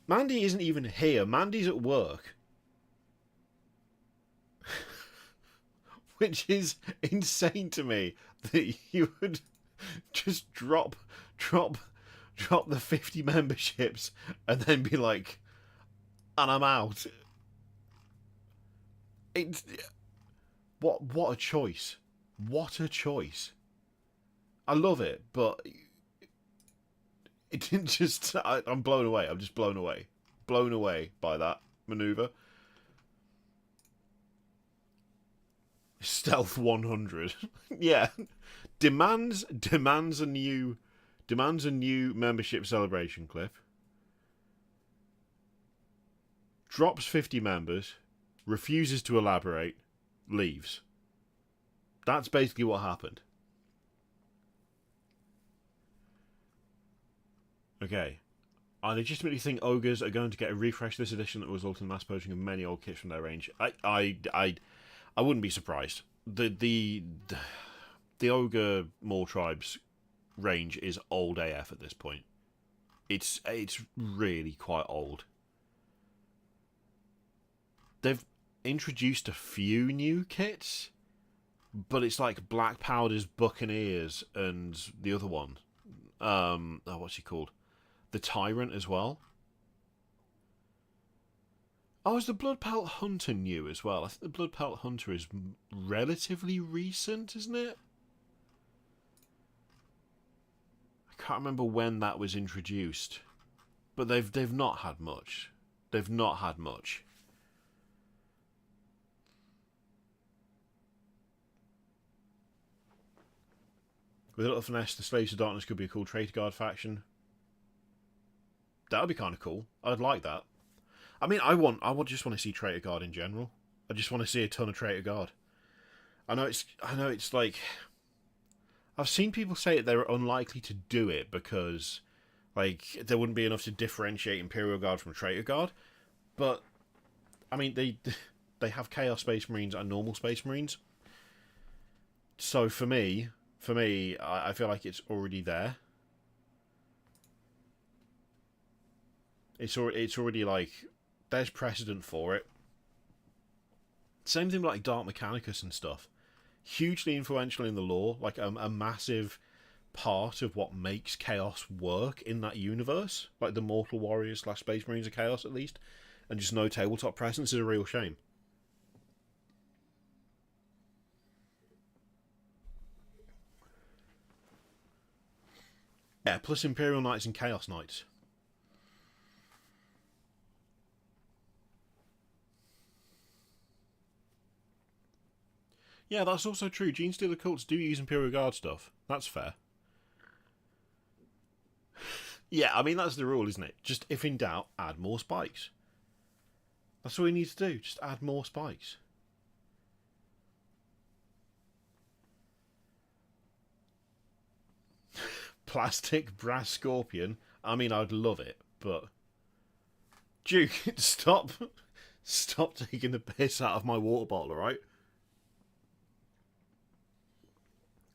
isn't even here. Mandy's at work. Which is insane to me that you would just drop the 50 memberships and then be like, and I'm out. It's what a choice. What a choice. I love it, but it didn't just... I'm blown away. I'm just blown away. Blown away by that maneuver. Stealth 100. Yeah. Demands a new membership celebration clip. Drops 50 members. Refuses to elaborate. Leaves. That's basically what happened. Okay. I legitimately think ogres are going to get a refresh this edition that will result in mass purging of many old kits from their range. I wouldn't be surprised. The ogre Maul tribes range is old AF at this point. It's really quite old. They've introduced a few new kits, but it's like Black Powder's Buccaneers and the other one. What's he called? The Tyrant as well. Oh, is the Blood Pelt Hunter new as well? I think the Blood Pelt Hunter is relatively recent, isn't it? I can't remember when that was introduced, but they've not had much. They've not had much. With a little finesse, the Slaves of Darkness could be a cool Traitor Guard faction. That would be kind of cool. I'd like that. I mean, I would just want to see Traitor Guard in general. I just want to see a ton of Traitor Guard. I know it's like, I've seen people say that they're unlikely to do it because, like, there wouldn't be enough to differentiate Imperial Guard from Traitor Guard. But I mean, they have Chaos Space Marines and normal Space Marines. So for me, I feel like it's already there. It's already like, there's precedent for it. Same thing with like Dark Mechanicus and stuff. Hugely influential in the lore, like a massive part of what makes Chaos work in that universe. Like the Mortal Warriors / Space Marines of Chaos at least. And just no tabletop presence is a real shame. Yeah, plus Imperial Knights and Chaos Knights. Yeah, that's also true. Genestealer cults do use Imperial Guard stuff. That's fair. Yeah, I mean, that's the rule, isn't it? Just, if in doubt, add more spikes. That's all you need to do. Just add more spikes. Plastic brass scorpion. I mean, I'd love it, but... Duke, stop taking the piss out of my water bottle, alright?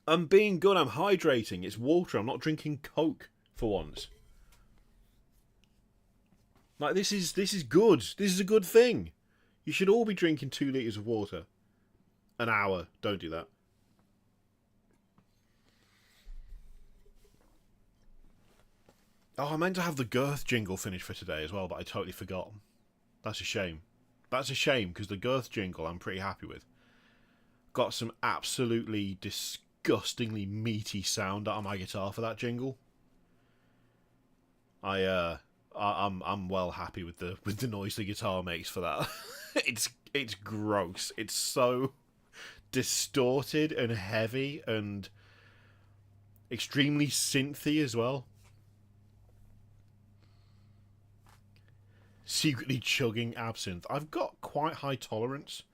I'm being good, I'm hydrating. It's water, I'm not drinking Coke for once. Like, this is good. This is a good thing. You should all be drinking 2 litres of water. An hour. Don't do that. Oh, I meant to have the girth jingle finished for today as well, but I totally forgot. That's a shame. That's a shame, because the girth jingle I'm pretty happy with. Got some absolutely disgustingly meaty sound out of my guitar for that jingle. I'm well happy with the noise the guitar makes for that. It's gross. It's so distorted and heavy and extremely synthy as well. Secretly chugging absinthe. I've got quite high tolerance.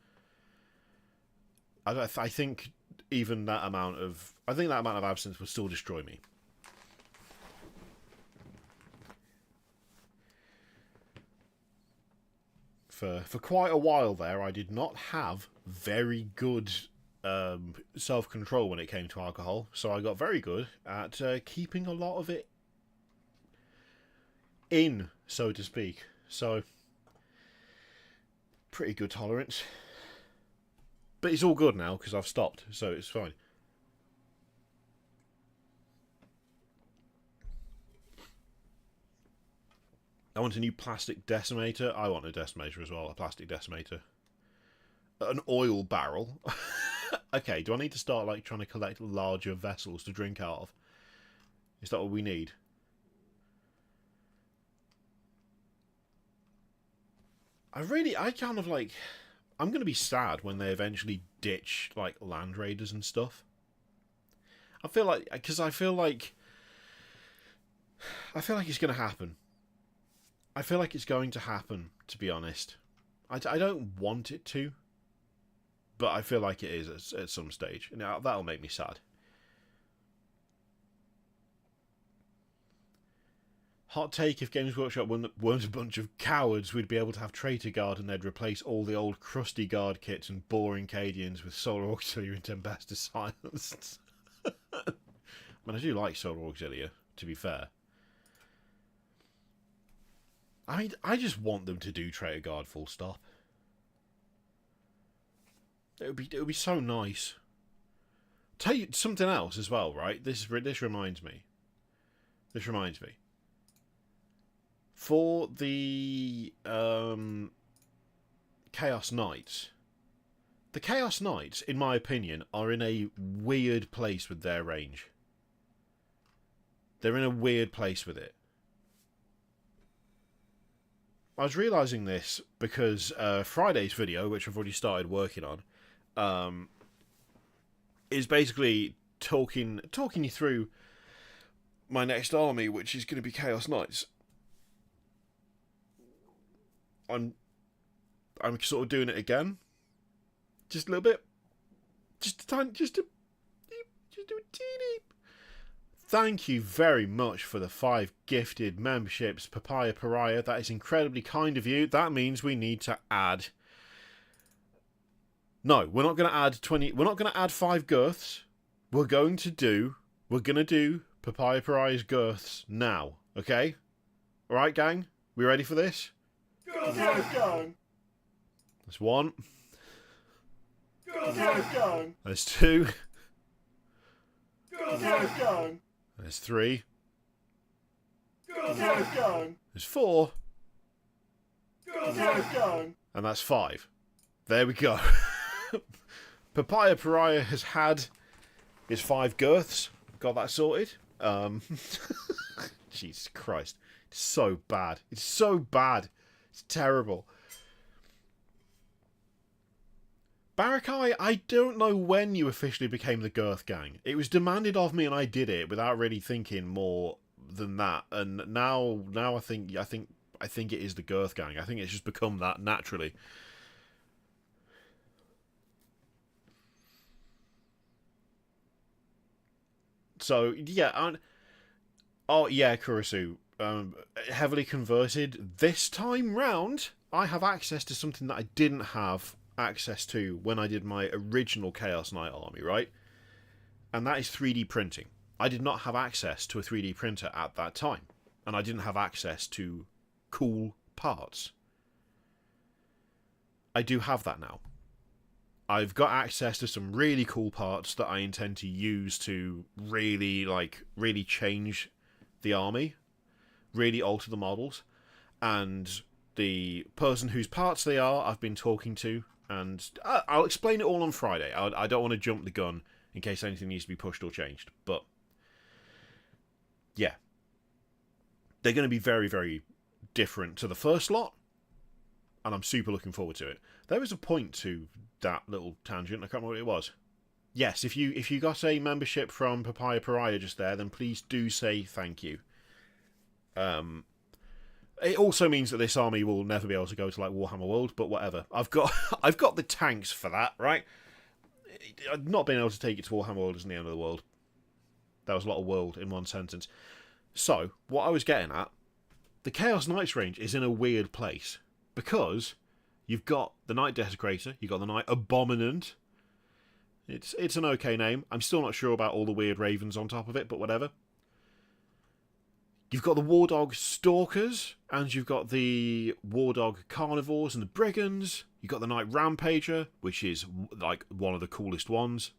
I think even that amount of absinthe would still destroy me. For quite a while there, I did not have very good self-control when it came to alcohol, so I got very good at keeping a lot of it in, so to speak. So, pretty good tolerance. But it's all good now, because I've stopped, so it's fine. I want a new plastic decimator. I want a decimator as well, a plastic decimator. an oil barrel. Okay, do I need to start like trying to collect larger vessels to drink out of? Is that what we need? I kind of like... I'm going to be sad when they eventually ditch, like, land raiders and stuff. I feel like... Because I feel like it's going to happen. I feel like it's going to happen, to be honest. I don't want it to. But I feel like it is at some stage. Now, that'll make me sad. Hot take, if Games Workshop weren't a bunch of cowards, we'd be able to have Traitor Guard and they'd replace all the old crusty guard kits and boring Cadians with Solar Auxilia and Tempesta Silence. I mean, I do like Solar Auxilia, to be fair. I mean, I just want them to do Traitor Guard full stop. It would be so nice. Tell you something else as well, right? This reminds me. For the Chaos Knights, the Chaos Knights, in my opinion, are in a weird place with their range. They're in a weird place with it. I was realising this because Friday's video, which I've already started working on, is basically talking you through my next army, which is going to be Chaos Knights. I'm sort of doing it again, just a little bit, just a teeny. Thank you very much for the 5 gifted memberships, Papaya Pariah. That is incredibly kind of you. That means we need to add. No, we're not going to add 20. We're not going to add 5 girths. We're going to do Papaya Pariah's girths now. Okay, all right, gang. We ready for this? Gang. That's 1. Gang. That's 2. Gang. There's 3. Gang. There's 4. Gang. And that's 5. There we go. Papaya Pariah has had his 5 girths. Got that sorted. Jesus Christ. It's so bad. It's so bad. It's terrible. Barakai, I don't know when you officially became the Girth Gang. It was demanded of me and I did it without really thinking more than that. And now I think it is the Girth Gang. I think it's just become that naturally. So yeah, oh yeah, Kurisu, heavily converted. This time round, I have access to something that I didn't have access to when I did my original Chaos Knight army, right? And that is 3D printing. I did not have access to a 3D printer at that time, and I didn't have access to cool parts. I do have that now. I've got access to some really cool parts that I intend to use to really change the army, really alter the models, and the person whose parts they are, I've been talking to, and I'll explain it all on Friday. I don't want to jump the gun in case anything needs to be pushed or changed, but yeah, they're going to be very, very different to the first lot, and I'm super looking forward to it. There was a point to that little tangent. I can't remember what it was. Yes, if you got a membership from Papaya Pariah just there, then please do say thank you. It also means that this army will never be able to go to like Warhammer World, but whatever. I've got the tanks for that, right? Not being able to take it to Warhammer World isn't the end of the world. That was a lot of world in one sentence. So, what I was getting at, the Chaos Knights range is in a weird place because you've got the Knight Desecrator, you've got the Knight Abominant. It's an okay name. I'm still not sure about all the weird ravens on top of it, but whatever. You've got the Wardog Stalkers, and you've got the Wardog Carnivores and the Brigands. You've got the Knight Rampager, which is like one of the coolest ones.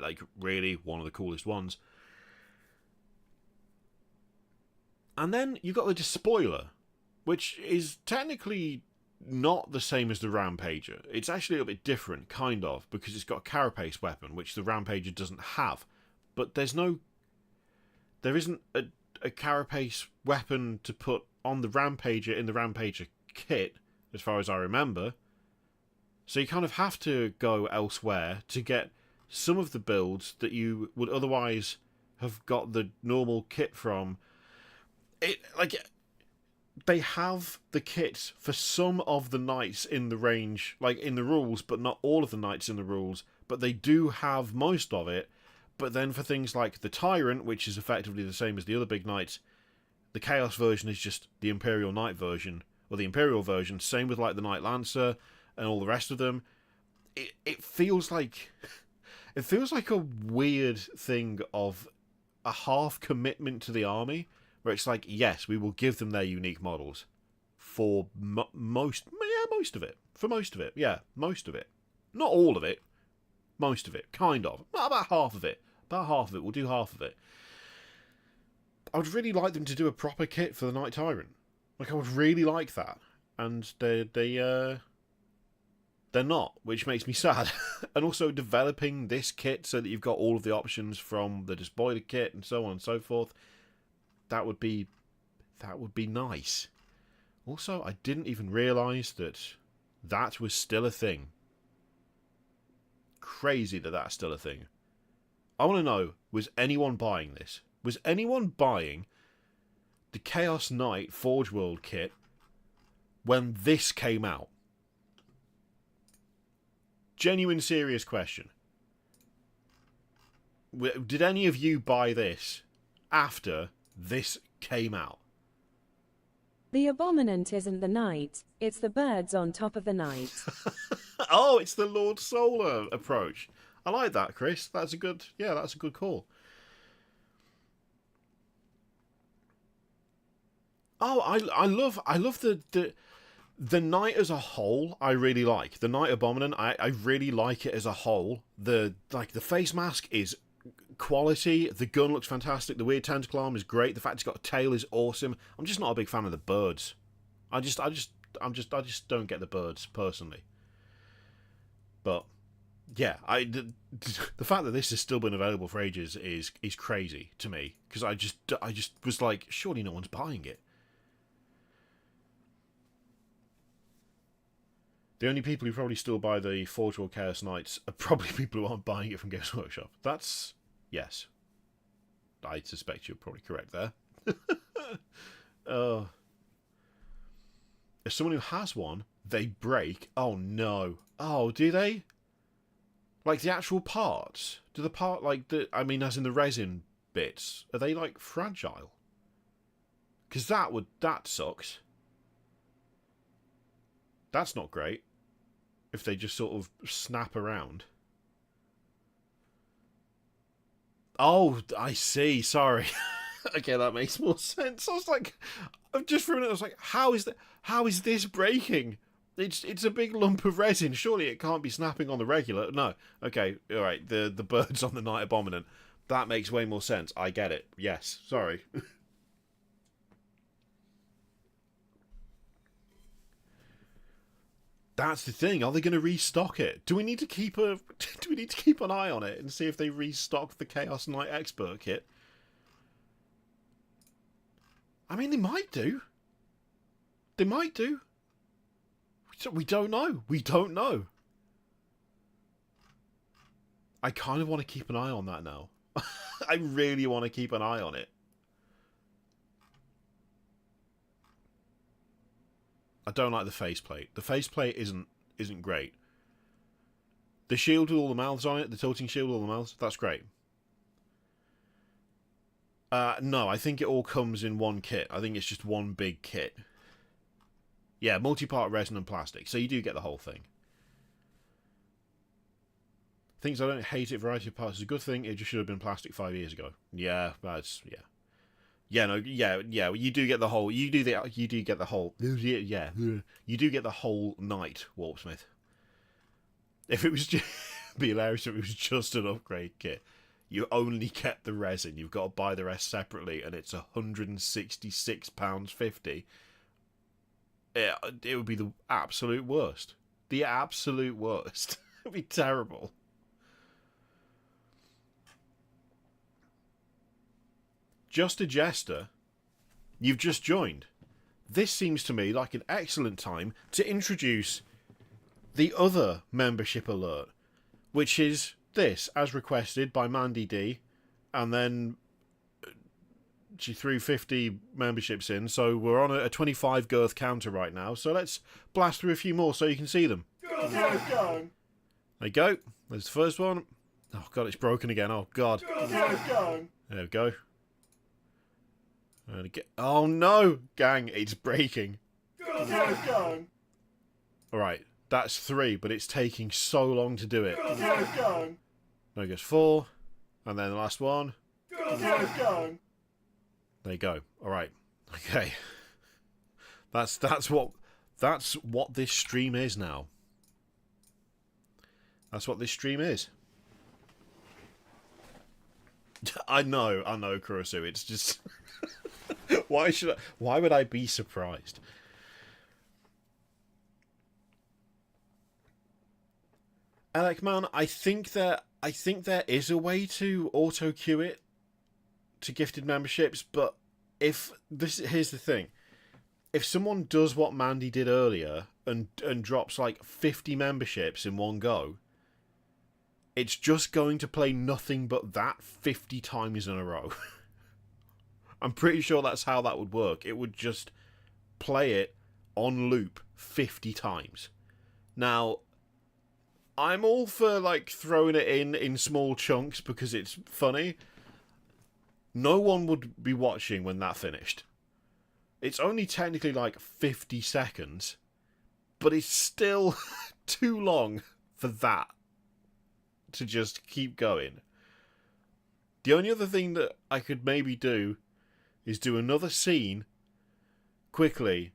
Like, really, one of the coolest ones. And then you've got the Despoiler, which is technically not the same as the Rampager. It's actually a little bit different, kind of, because it's got a carapace weapon, which the Rampager doesn't have. But there isn't a carapace weapon to put on the Rampager in the Rampager kit, as far as I remember. So you kind of have to go elsewhere to get some of the builds that you would otherwise have got the normal kit from. They have the kit for some of the knights in the range, like in the rules, but not all of the knights in the rules. But they do have most of it. But then for things like the Tyrant, which is effectively the same as the other big knights, the Chaos version is just the Imperial Knight version, or the Imperial version. Same with like the Knight Lancer and all the rest of them. It feels like a weird thing of a half commitment to the army, where it's like, yes, we will give them their unique models for most of it. For most of it, yeah, most of it. Not all of it, most of it, kind of. About half of it. About half of it, we'll do half of it. I would really like them to do a proper kit for the Knight Tyrant. Like, I would really like that. And they're not, which makes me sad. And also developing this kit so that you've got all of the options from the Despoiler kit and so on and so forth. That would be nice. Also, I didn't even realise that was still a thing. Crazy that that's still a thing. I want to know, was anyone buying this? Was anyone buying the Chaos Knight Forge World kit when this came out? Genuine, serious question. Did any of you buy this after this came out? The Abominant isn't the knight, it's the birds on top of the knight. Oh, it's the Lord Solar approach. I like that, Chris. That's a good call. Oh, I love the knight as a whole. I really like the Knight Abominant. I really like it as a whole. The face mask is quality. The gun looks fantastic. The weird tentacle arm is great. The fact it's got a tail is awesome. I'm just not a big fan of the birds. I just don't get the birds personally. But yeah, the fact that this has still been available for ages is crazy to me, because I just was like, surely no one's buying it. The only people who probably still buy the Forge World Chaos Knights are probably people who aren't buying it from Games Workshop. That's... yes. I suspect you're probably correct there. As someone who has one, they break. Oh no. Oh, do they? Like the actual parts? Do the part, like, as in the resin bits, are they, like, fragile? Because that sucks. That's not great. If they just sort of snap around. Oh, I see. Sorry. Okay, that makes more sense. I was like, just for a minute, I was like, how is this breaking? It's a big lump of resin. Surely it can't be snapping on the regular. No. Okay, all right. The birds on the Knight Abominant. That makes way more sense. I get it. Yes. Sorry. That's the thing. Are they going to restock it? Do we need to keep an eye on it and see if they restock the Chaos Knight Expert kit? I mean, they might do. They might do. We don't know. We don't know. I kind of want to keep an eye on that now. I really want to keep an eye on it. I don't like the faceplate. The faceplate isn't great. The shield with all the mouths on it, the tilting shield with all the mouths, that's great. No, I think it all comes in one kit. I think it's just one big kit. Yeah, multi-part resin and plastic, so you do get the whole thing. Things I don't hate it, variety of parts is a good thing, it just should have been plastic 5 years ago. Yeah, that's... yeah. Yeah, no, yeah, you do get the whole, you do get the whole, yeah, you do get the whole Knight, Warpsmith. If it was just, be hilarious if it was just an upgrade kit. You only get the resin, you've got to buy the rest separately, and it's £166.50. it would be the absolute worst. The absolute worst. It would be terrible. Just a Jester, you've just joined. This seems to me like an excellent time to introduce the other membership alert, which is this, as requested by Mandy D, and then she threw 50 memberships in, so we're on a 25 girth counter right now, so let's blast through a few more so you can see them. There you go. There's the first one. Oh god, it's broken again. Oh god. There we go. And again. Oh no, gang, it's breaking. Alright, that's 3, but it's taking so long to do it. Now it goes 4, and then the last one. There you go. Alright. Okay. That's what this stream is now. That's what this stream is. I know, Kurosu. It's just why would I be surprised? Alec, man, I think there is a way to auto queue it to gifted memberships, but here's the thing. If someone does what Mandy did earlier and drops like 50 memberships in one go, it's just going to play nothing but that 50 times in a row. I'm pretty sure that's how that would work. It would just play it on loop 50 times. Now, I'm all for like throwing it in small chunks because it's funny. No one would be watching when that finished. It's only technically like 50 seconds, but it's still too long for that to just keep going. The only other thing that I could maybe do is do another scene quickly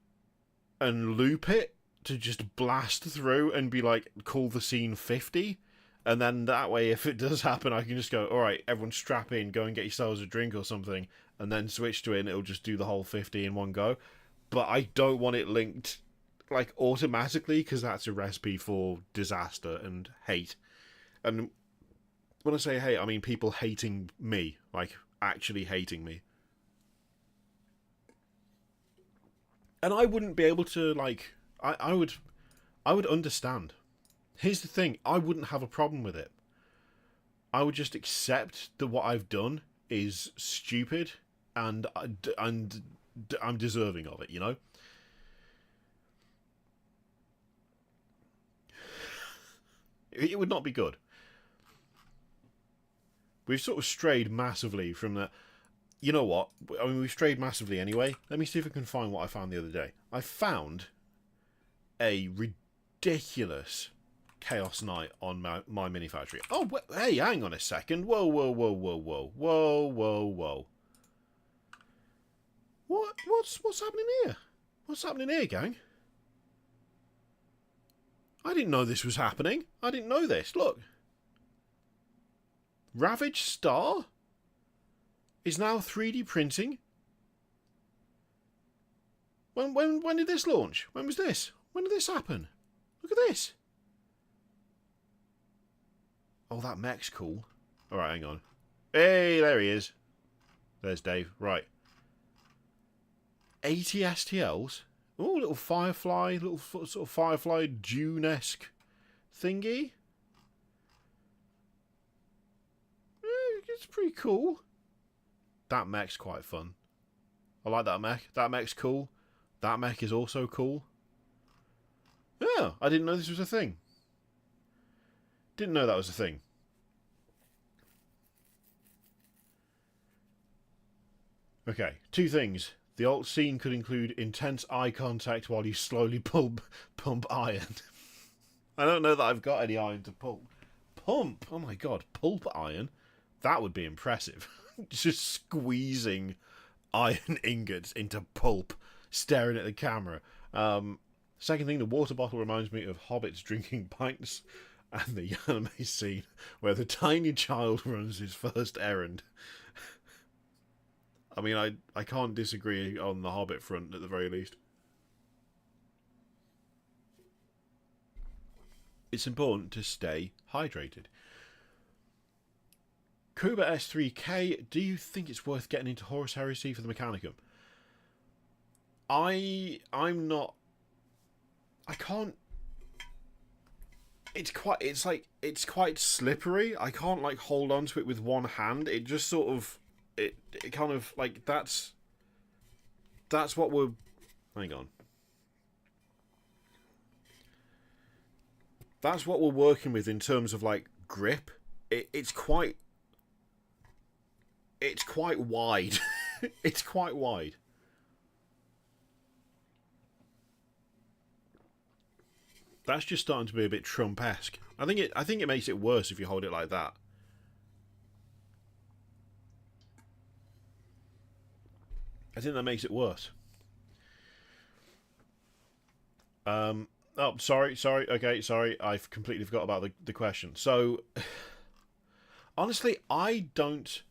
and loop it to just blast through and be like, call the scene 50. And then that way, if it does happen, I can just go, alright, everyone strap in, go and get yourselves a drink or something, and then switch to it and it'll just do the whole 50 in one go. But I don't want it linked like automatically, because that's a recipe for disaster and hate. And when I say hate, I mean people hating me, like actually hating me. And I wouldn't be able to, like, I would understand. Here's the thing, I wouldn't have a problem with it. I would just accept that what I've done is stupid and I'm deserving of it, you know? It would not be good. We've sort of strayed massively from that. You know what? I mean, we've strayed massively anyway. Let me see if I can find what I found the other day. I found a ridiculous Chaos Knight on my mini factory. Oh, hey, hang on a second. Whoa, whoa, whoa, whoa, whoa, whoa, whoa, whoa. What's happening here? What's happening here, gang? I didn't know this was happening. I didn't know this. Look. Ravage Star is now 3D printing. When did this launch? When was this? When did this happen? Look at this. Oh, that mech's cool. Alright, hang on. Hey, there he is. There's Dave. Right. 80 STLs. Oh, little firefly, little sort of firefly Dune-esque thingy. It's pretty cool. That mech's quite fun. I like that mech. That mech's cool. That mech is also cool. Yeah, I didn't know this was a thing. Didn't know that was a thing. Okay, 2 things. The alt scene could include intense eye contact while you slowly pump iron. I don't know that I've got any iron to pump. Pump? Oh my god, pulp iron? That would be impressive. Just squeezing iron ingots into pulp, staring at the camera. Second thing, the water bottle reminds me of hobbits drinking pints, and the anime scene where the tiny child runs his first errand. I mean, I can't disagree on the Hobbit front at the very least. it's important to stay hydrated. Kuba S3K, do you think it's worth getting into Horus Heresy for the Mechanicum? I'm not. I can't. It's quite slippery. I can't like hold on to it with one hand. It just sort of it kind of like that's what we're. Hang on. That's what we're working with in terms of like grip. It's quite wide. It's quite wide. That's just starting to be a bit Trump-esque. I think it makes it worse if you hold it like that. I think that makes it worse. Oh, sorry. Okay, sorry. I've completely forgot about the question. So, honestly, I don't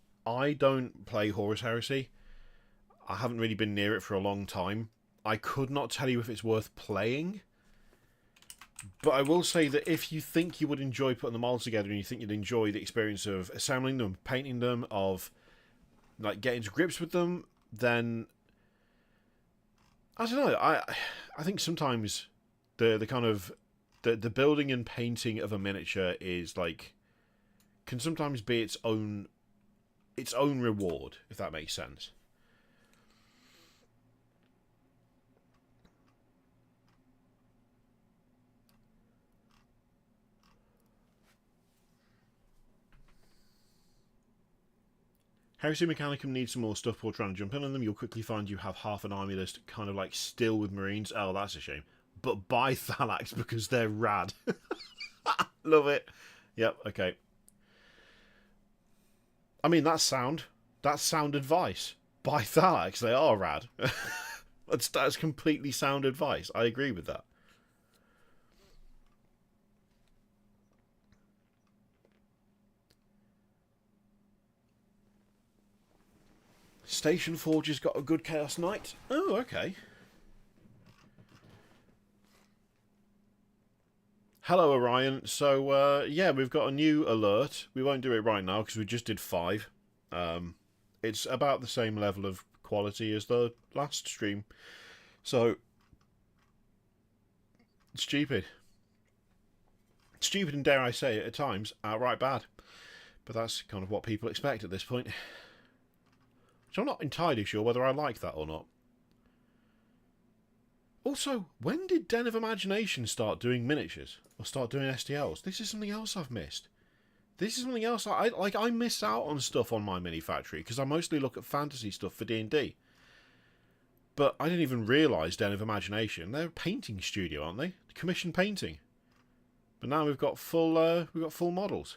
play Horus Heresy. I haven't really been near it for a long time. I could not tell you if it's worth playing. But I will say that if you think you would enjoy putting them all together and you think you'd enjoy the experience of assembling them, painting them, of like getting to grips with them, then I don't know. I think sometimes the kind of the building and painting of a miniature is like can sometimes be its own reward, if that makes sense. Heresy Mechanicum needs some more stuff before trying to jump in on them. You'll quickly find you have half an army list kind of like still with Marines. Oh, that's a shame. But buy Thalax because they're rad. Love it. Yep, okay. I mean, that's sound. That's sound advice. Buy Thalax, they are rad. That's completely sound advice. I agree with that. Station Forge has got a good Chaos Knight. Oh, okay. Hello, Orion. So, yeah, we've got a new alert. We won't do it right now because we just did 5. It's about the same level of quality as the last stream. So, stupid. Stupid and, dare I say it, at times, outright bad. But that's kind of what people expect at this point. So I'm not entirely sure whether I like that or not. Also, when did Den of Imagination start doing miniatures? Or start doing STLs? This is something else I've missed. This is something else I miss out on stuff on my mini factory because I mostly look at fantasy stuff for D&D. But I didn't even realise Den of Imagination. They're a painting studio, aren't they? Commission painting. But now we've got full models.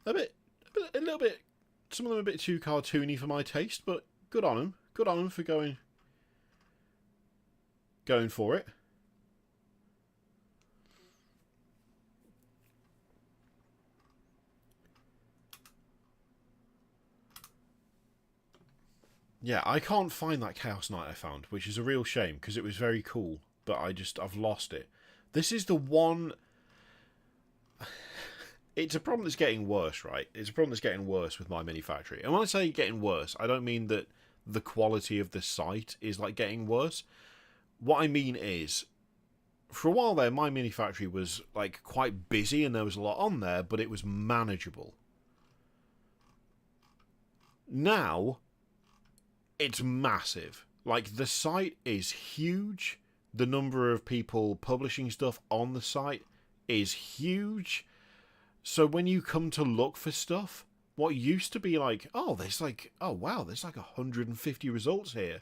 A little bit. Some of them a bit too cartoony for my taste, but good on them. Good on them for going for it. Yeah, I can't find that Chaos Knight I found, which is a real shame because it was very cool, but I've lost it. This is the one. It's a problem that's getting worse, right? It's a problem that's getting worse with my mini factory. And when I say getting worse, I don't mean that the quality of the site is like getting worse. What I mean is, for a while there, my mini factory was like quite busy and there was a lot on there, but it was manageable. Now, it's massive. Like, the site is huge. The number of people publishing stuff on the site is huge. So when you come to look for stuff, what used to be like, oh wow, there's like 150 results here.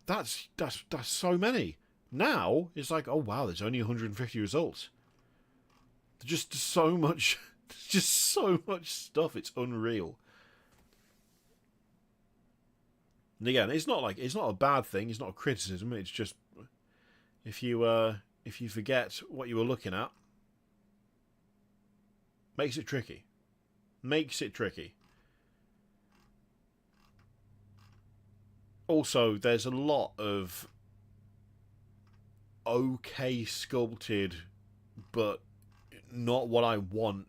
That's so many. Now it's like, oh wow, there's only 150 results. There's just so much, stuff. It's unreal. And again, it's not a bad thing. It's not a criticism. It's just if you forget what you were looking at. Makes it tricky. Also, there's a lot of okay sculpted, but not what I want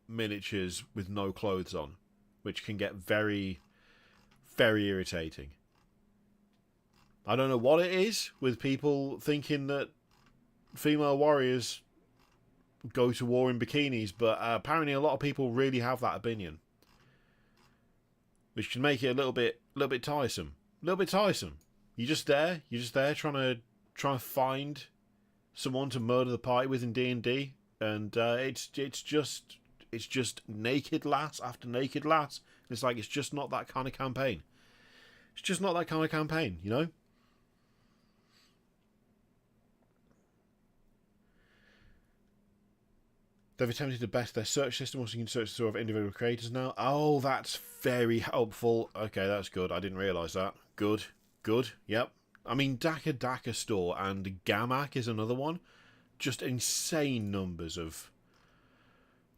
miniatures with no clothes on, which can get very, very irritating. I don't know what it is with people thinking that female warriors go to war in bikinis, but apparently a lot of people really have that opinion, which can make it a little bit tiresome. A little bit tiresome. You're just there trying to find someone to murder the party with in D&D, and it's just naked lass after naked lass. It's like, it's just not that kind of campaign. It's just not that kind of campaign, you know? They've attempted to best their search system, so you can search the sort of individual creators now. Oh, that's very helpful. Okay, that's good. I didn't realise that. Good. Yep. I mean, Daka Store and Gamak is another one. Just insane numbers of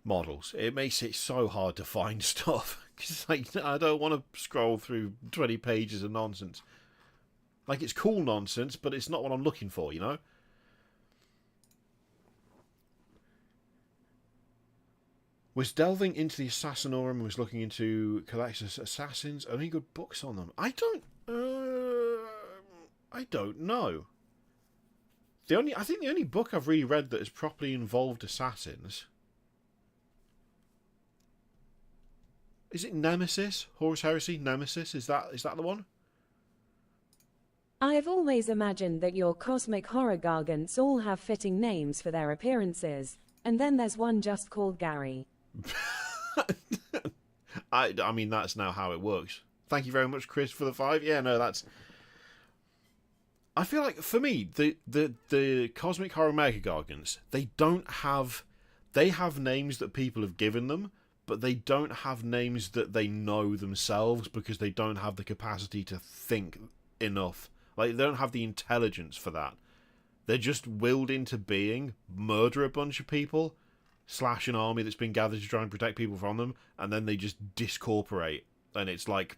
models. It makes it so hard to find stuff. Because like, I don't want to scroll through 20 pages of nonsense. Like, it's cool nonsense, but it's not what I'm looking for, you know? Was delving into the Assassinorum and was looking into collectors' assassins. Any good books on them? I don't know. I think the only book I've really read that has properly involved assassins, is it Nemesis? Horus Heresy? Nemesis? Is that the one? I've always imagined that your cosmic horror gargants all have fitting names for their appearances, and then there's one just called Gary. I mean, that's now how it works. Thank you very much, Chris, for the 5. Yeah, no, that's... I feel like, for me, the Cosmic Horror Mega Gargants, they have names that people have given them, but they don't have names that they know themselves because they don't have the capacity to think enough. Like, they don't have the intelligence for that. They're just willed into being, murder a bunch of people, slash an army that's been gathered to try and protect people from them, and then they just discorporate, and it's like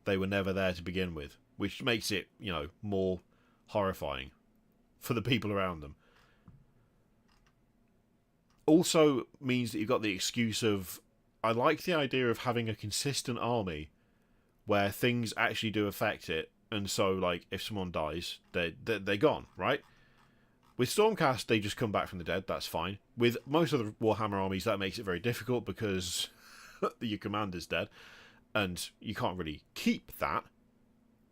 they were never there to begin with, which makes it, you know, more horrifying for the people around them. Also means that you've got the excuse of, I like the idea of having a consistent army where things actually do affect it, and so, like, if someone dies, they're gone, right? With Stormcast, they just come back from the dead, that's fine. With most of the Warhammer armies, that makes it very difficult because your commander's dead, and you can't really keep that.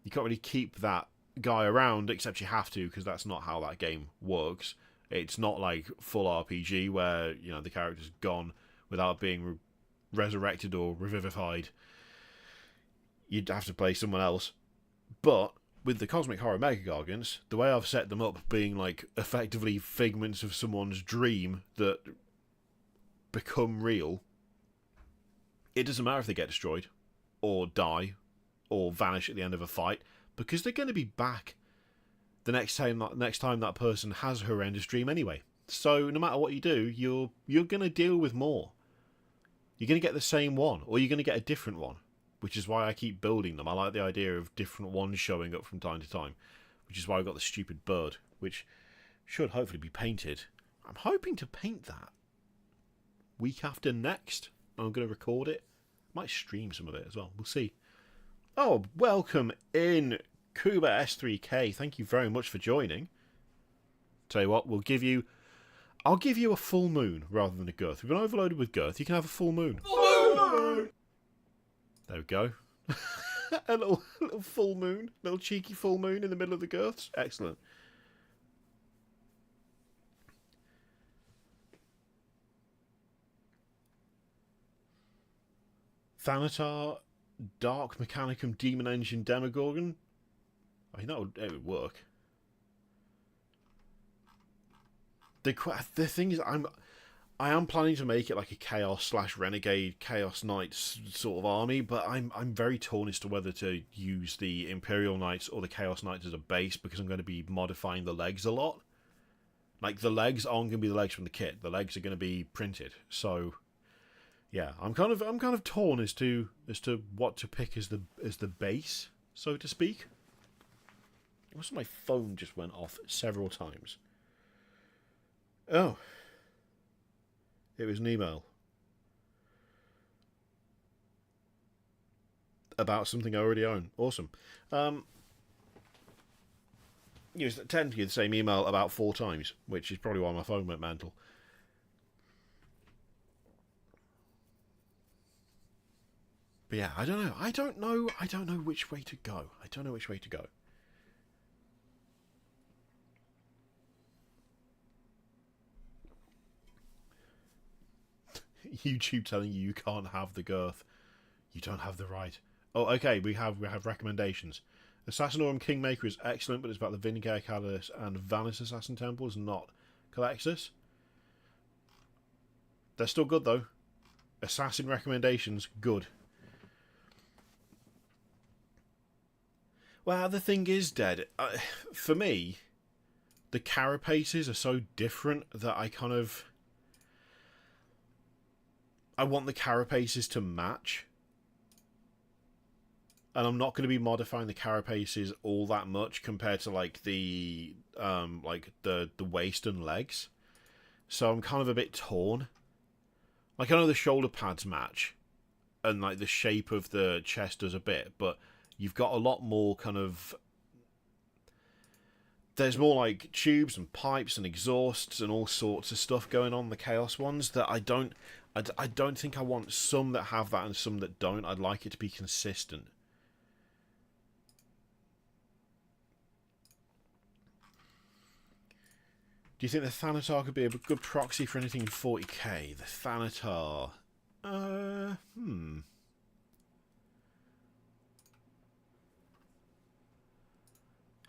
You can't really keep that guy around, except you have to, because that's not how that game works. It's not like full RPG where, you know, the character's gone without being resurrected or revivified. You'd have to play someone else. But with the Cosmic Horror Mega Gargants, the way I've set them up being like effectively figments of someone's dream that become real, it doesn't matter if they get destroyed or die or vanish at the end of a fight, because they're going to be back the next time that person has a horrendous dream anyway. So no matter what you do, you're going to deal with more. You're going to get the same one, or you're going to get a different one, which is why I keep building them. I like the idea of different ones showing up from time to time, which is why I've got the stupid bird, which should hopefully be painted. I'm hoping to paint that week after next. I'm going to record it. Might stream some of it as well. We'll see. Oh, welcome in, Kuba S3K. Thank you very much for joining. Tell you what, I'll give you a full moon rather than a girth. We've been overloaded with girth. You can have a full moon. Full moon! There we go. a little full moon. Little cheeky full moon in the middle of the girths. Excellent. Thanatar, Dark Mechanicum, Demon Engine, Demogorgon. I mean, it would work. The thing is, I am planning to make it like a Chaos / Renegade Chaos Knights sort of army, but I'm very torn as to whether to use the Imperial Knights or the Chaos Knights as a base, because I'm going to be modifying the legs a lot. Like, the legs aren't going to be the legs from the kit. The legs are going to be printed. So, yeah, I'm kind of torn as to what to pick as the base, so to speak. Also, my phone just went off several times. Oh. It was an email. About something I already own. Awesome. It was technically the same email about 4 times, which is probably why my phone went mental. But yeah, I don't know. I don't know which way to go. I don't know which way to go. YouTube telling you can't have the girth. You don't have the right. Oh, okay. We have recommendations. Assassinorum Kingmaker is excellent, but it's about the Vindicator Catalyst and Vanis Assassin Temples, not Calexis. They're still good though. Assassin recommendations, good. Well, the thing is, Dead, for me, the carapaces are so different that I want the carapaces to match. And I'm not going to be modifying the carapaces all that much compared to like the waist and legs. So I'm kind of a bit torn. Like I know the shoulder pads match, and like the shape of the chest does a bit, but you've got a lot more kind of... There's more like tubes and pipes and exhausts and all sorts of stuff going on the Chaos ones that I don't think I want some that have that and some that don't. I'd like it to be consistent. Do you think the Thanatar could be a good proxy for anything in 40k? The Thanatar...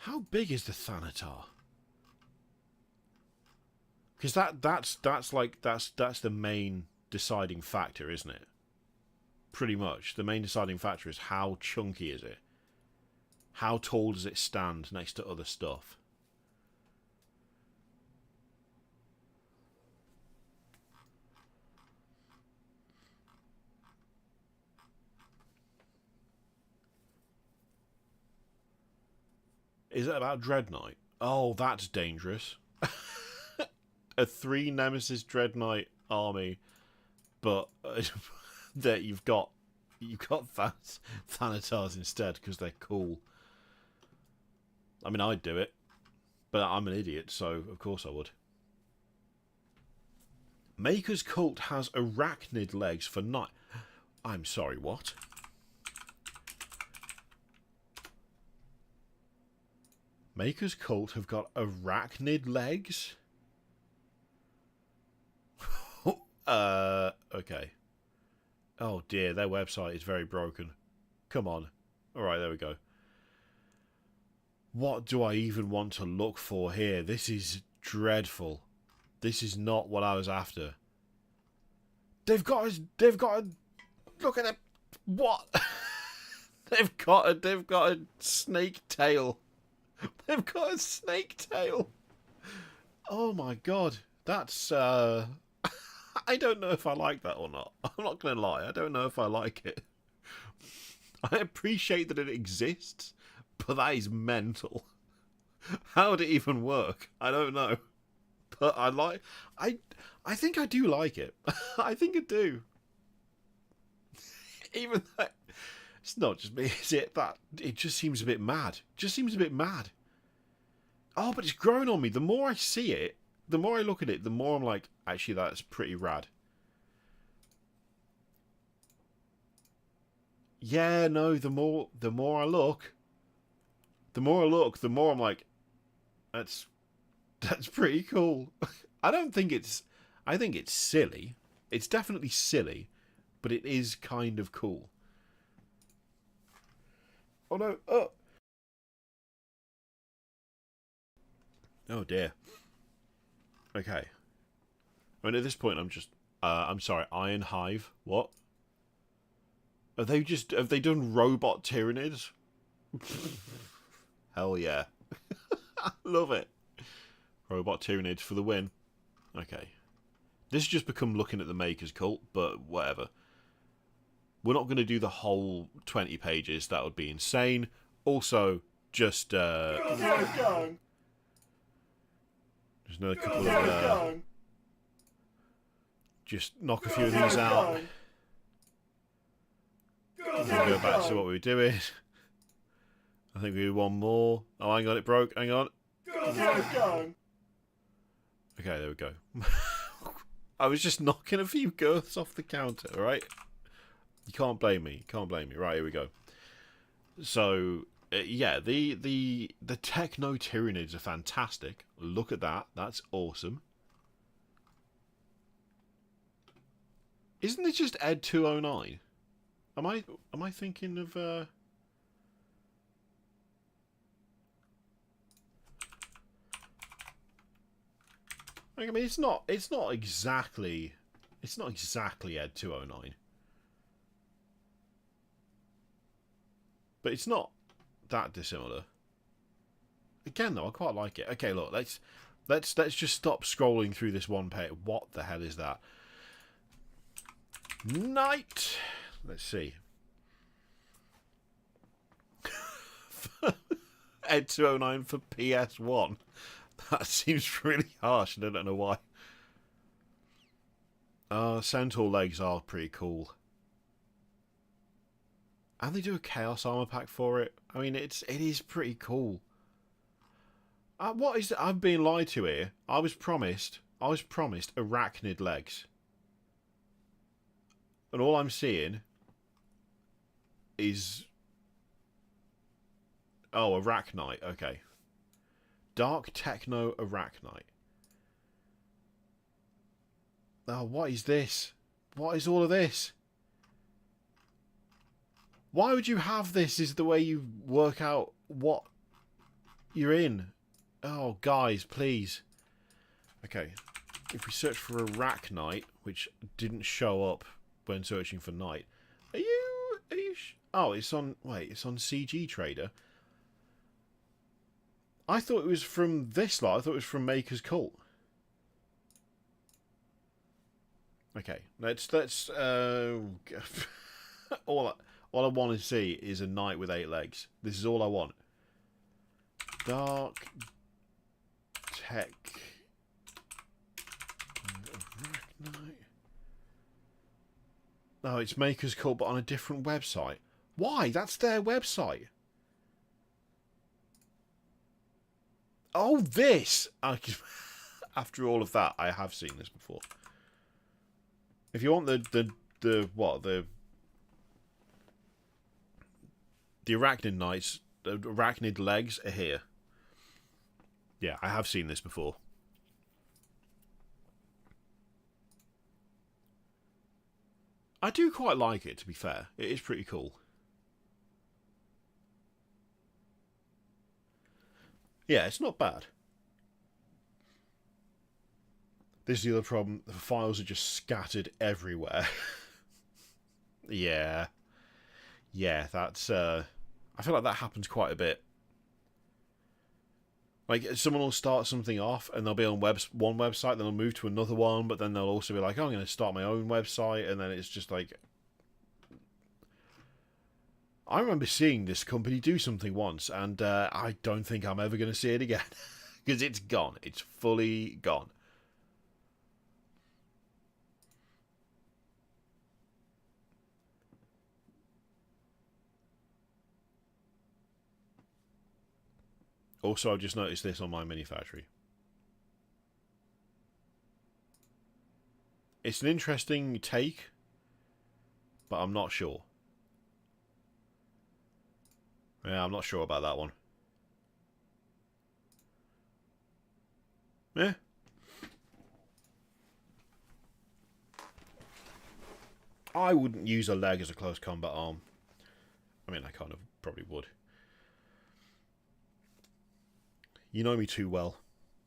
How big is the Thanatar? Because that's the main deciding factor, isn't it? Pretty much. The main deciding factor is how chunky is it? How tall does it stand next to other stuff? Is it about Dreadnought? Oh, that's dangerous. A 3 Nemesis Dreadnought army, but that you've got Thanatars instead because they're cool. I mean, I'd do it, but I'm an idiot, so of course I would. Maker's Cult has arachnid legs for night. I'm sorry, what? Maker's Cult have got arachnid legs? Okay. Oh dear, their website is very broken. Come on. Alright, there we go. What do I even want to look for here? This is dreadful. This is not what I was after. They've got a look at it. What? they've got a snake tail. They've got a snake tail. Oh my god. That's I don't know if I like that or not. I'm not gonna lie, I don't know if I like it. I appreciate that it exists, but that is mental. How would it even work? I don't know. But I think I do like it. I think I do. Even though it's not just me, is it? That it just seems a bit mad. Just seems a bit mad. Oh, but it's growing on me. The more I see it, the more I look at it, the more I'm like, actually, that's pretty rad. Yeah, no, the more I look, the more I'm like, that's pretty cool. I think it's silly. It's definitely silly, but it is kind of cool. Oh no! Oh. Oh dear. Okay. I mean, at this point, I'm sorry, Iron Hive. What? Have they done robot tyranids? Hell yeah. Love it. Robot tyranids for the win. Okay. This has just become looking at the Maker's Cult, but whatever. We're not going to do the whole 20 pages. That would be insane. Also, just... There's another couple of... just knock a few of these out. We'll go back to what we were doing. I think we do one more. Oh, hang on, it broke. Hang on. Okay, there we go. I was just knocking a few girths off the counter, alright? You can't blame me. You can't blame me. Right, here we go. So, yeah, the Techno-tyranids are fantastic. Look at that. That's awesome. Isn't it just Ed 209? Am I thinking of I mean, it's not exactly Ed 209. But it's not that dissimilar. Again, though, I quite like it. Okay, look, let's just stop scrolling through this one page. What the hell is that? Night. Let's see. Ed 209 for PS1. That seems really harsh, and I don't know why. Centaur legs are pretty cool. And they do a Chaos Armor pack for it. I mean, it is pretty cool. What is it? I'm being lied to here. I was promised arachnid legs. And all I'm seeing is... Oh, Arachnite. Okay. Dark Techno Arachnite. Oh, what is this? What is all of this? Why would you have this is the way you work out what you're in? Oh, guys, please. Okay. If we search for Arachnite, which didn't show up when searching for night. Are you oh, it's on, wait, it's on CG Trader. I thought it was from this lot. I thought it was from Maker's Cult. Okay, let's all I want to see is a knight with 8 legs. This is all I want. Dark Tech Arachnite. No, it's Maker's Cult, but on a different website. Why? That's their website. Oh, this! After all of that, I have seen this before. If you want the Arachnid Knights, the Arachnid legs are here. Yeah, I have seen this before. I do quite like it, to be fair. It is pretty cool. Yeah, it's not bad. This is the other problem. The files are just scattered everywhere. Yeah. Yeah, that's... I feel like that happens quite a bit. Like, someone will start something off, and they'll be on one website, then they'll move to another one, but then they'll also be like, oh, I'm going to start my own website, and then it's just like... I remember seeing this company do something once, and I don't think I'm ever going to see it again. Because it's gone. It's fully gone. Also, I've just noticed this on my mini factory. It's an interesting take, but I'm not sure. Yeah, I'm not sure about that one. Yeah. I wouldn't use a leg as a close combat arm. I mean, I kind of probably would. You know me too well.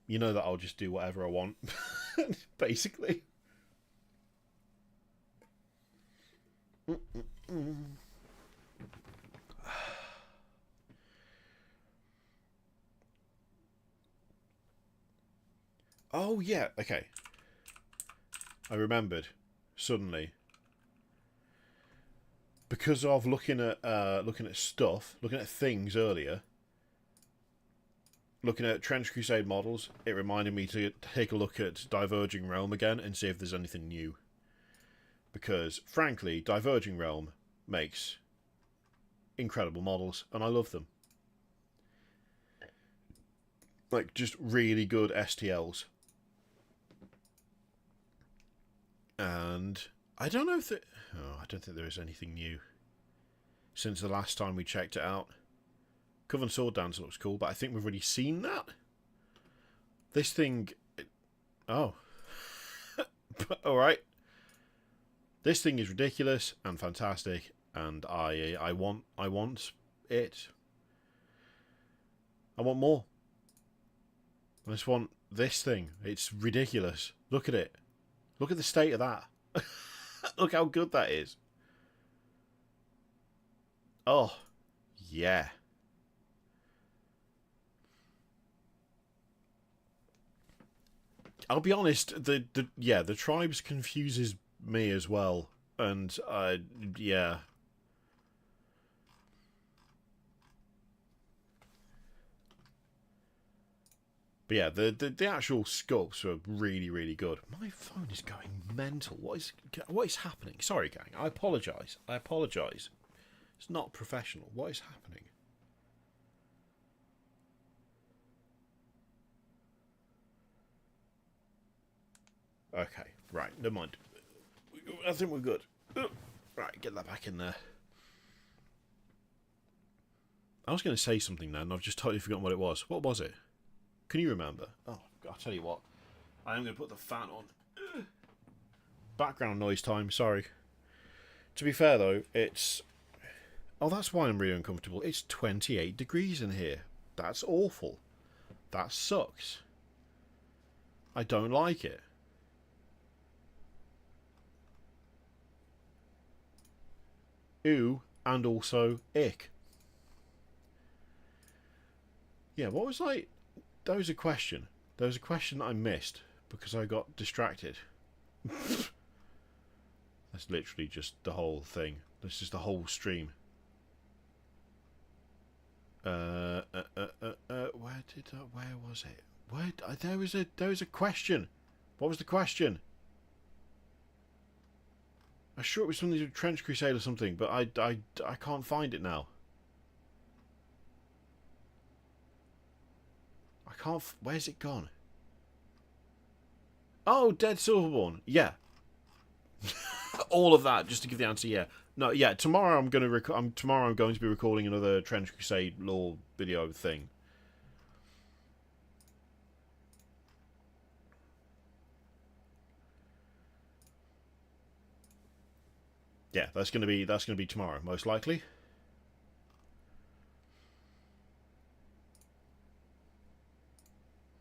You know that I'll just do whatever I want. Basically. Oh, yeah. Okay. I remembered. Suddenly. Because of looking at stuff, looking at things earlier, looking at Trench Crusade models, it reminded me to take a look at Diverging Realm again and see if there's anything new. because, frankly, Diverging Realm makes incredible models, and I love them. Like, just really good STLs. And I don't know if I don't think there is anything new since the last time we checked it out. Coven Sword Dance looks cool, but I think we've already seen that. This thing... Oh. Alright. This thing is ridiculous and fantastic, and I want it. I want more. I just want this thing. It's ridiculous. Look at it. Look at the state of that. Look how good that is. Oh, yeah. I'll be honest, the tribes confuses me as well, and yeah. But yeah, the actual sculpts are really, really good. My phone is going mental. What is happening? Sorry, gang. I apologise. It's not professional. What is happening? Okay, right. Never mind. I think we're good. Right, get that back in there. I was going to say something then, and I've just totally forgotten what it was. What was it? Can you remember? Oh, I'll tell you what. I am going to put the fan on. Background noise time, sorry. To be fair, though, it's... Oh, that's why I'm really uncomfortable. It's 28 degrees in here. That's awful. That sucks. I don't like it. Ew, and also ick. Yeah, what was like... There was a question. There was a question that I missed because I got distracted. That's literally just the whole thing. This is the whole stream. Where was it? There was a question. What was the question? I'm sure it was something to do with Trench Crusade or something, but I can't find it now. I can't... Where's it gone? Oh, Dead Silverborn. Yeah. All of that, just to give the answer, yeah. No, yeah, tomorrow I'm going to be recording another Trench Crusade lore video thing. Yeah, that's going to be tomorrow, most likely.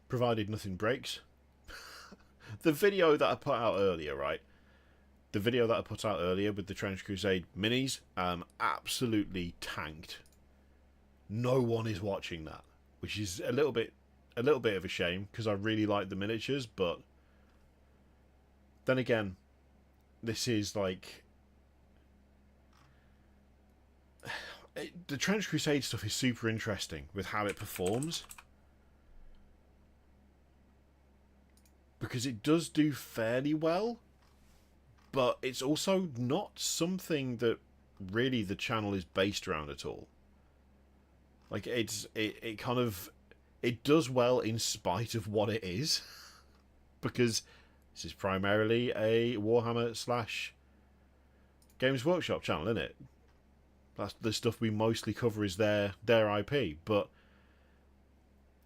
Provided nothing breaks. The video that I put out earlier, right? The video that I put out earlier with the Trench Crusade minis, absolutely tanked. No one is watching that, which is a little bit of a shame because I really like the miniatures, but then again, this is like the Trench Crusade stuff is super interesting with how it performs. Because it does do fairly well, but it's also not something that really the channel is based around at all. Like, it kind of... It does well in spite of what it is. Because this is primarily a Warhammer / Games Workshop channel, isn't it? That's the stuff we mostly cover is their IP. But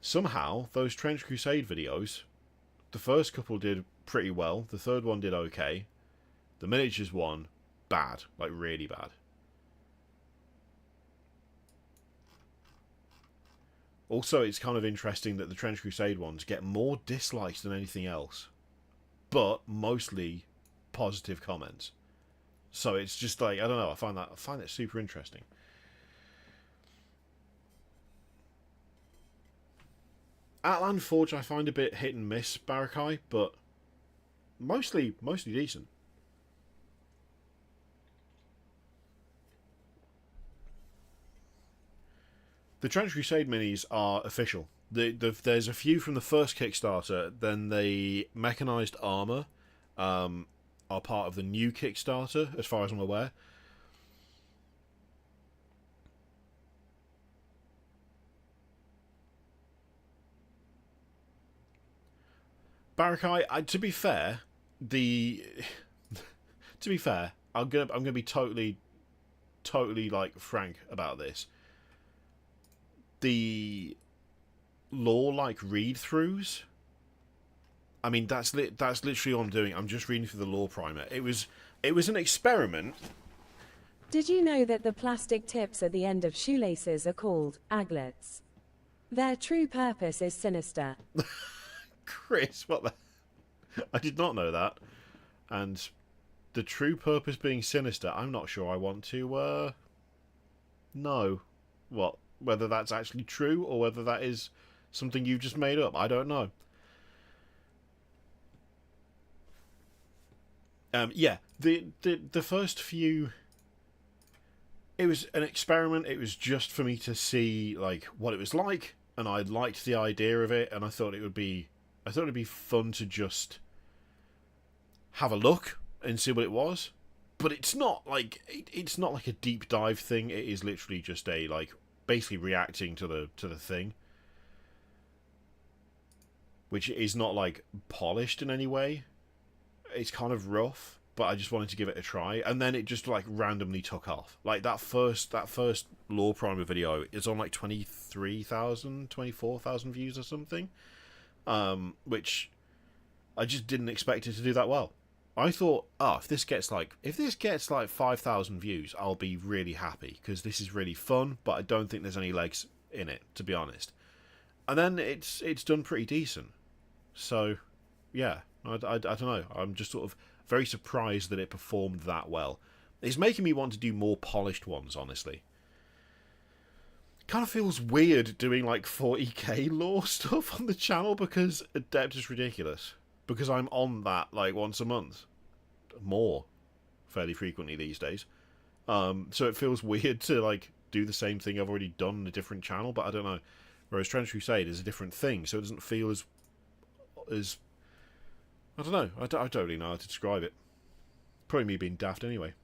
somehow, those Trench Crusade videos... The first couple did pretty well. The third one did okay. The miniatures one, bad. Like, really bad. Also, it's kind of interesting that the Trench Crusade ones get more dislikes than anything else. But mostly positive comments. So it's just like, I don't know, I find that super interesting. Atlan Forge I find a bit hit and miss, Barakai, but mostly decent. The Trench Crusade minis are official. There's a few from the first Kickstarter, then the mechanised armour are part of the new Kickstarter, as far as I'm aware. Barakai, to be fair, to be fair, I'm gonna be totally like frank about this. The lore like read throughs. I mean, that's literally all I'm doing. I'm just reading through the lore primer. It was an experiment. Did you know that the plastic tips at the end of shoelaces are called aglets? Their true purpose is sinister. Chris, what the? I did not know that. And the true purpose being sinister, I'm not sure I want to know what, whether that's actually true or whether that is something you've just made up. I don't know. Yeah, the first few, it was an experiment. It was just for me to see like what it was like, and I liked the idea of it, and I thought it'd be fun to just have a look and see what it was. But it's not like it's not like a deep dive thing. It is literally just a like basically reacting to the thing, which is not like polished in any way. It's kind of rough, but I just wanted to give it a try, and then it just like randomly took off. Like that first lore primer video is on like 23,000, 24,000 views or something, which I just didn't expect it to do that well. I thought, oh, if this gets like 5,000 views, I'll be really happy because this is really fun. But I don't think there's any legs in it, to be honest. And then it's done pretty decent. So, yeah. I don't know. I'm just sort of very surprised that it performed that well. It's making me want to do more polished ones, honestly. Kind of feels weird doing like 40k lore stuff on the channel because Adept is ridiculous. Because I'm on that like once a month. More. Fairly frequently these days. So it feels weird to like do the same thing I've already done on a different channel, but I don't know. Whereas Trench Crusade is a different thing, so it doesn't feel as I don't know. I don't really know how to describe it. Probably me being daft anyway.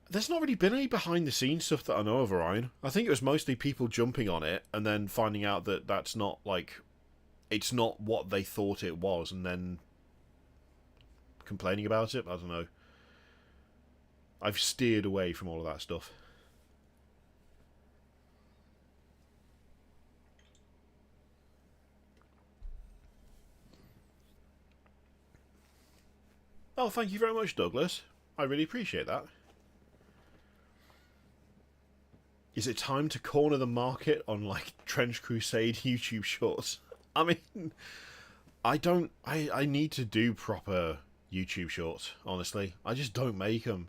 There's not really been any behind the scenes stuff that I know of, Orion. I think it was mostly people jumping on it and then finding out that that's not like it's not what they thought it was, and then complaining about it. I don't know. I've steered away from all of that stuff. Oh, thank you very much, Douglas. I really appreciate that. Is it time to corner the market on, like, Trench Crusade YouTube shorts? I mean, I need to do proper YouTube shorts, honestly. I just don't make them.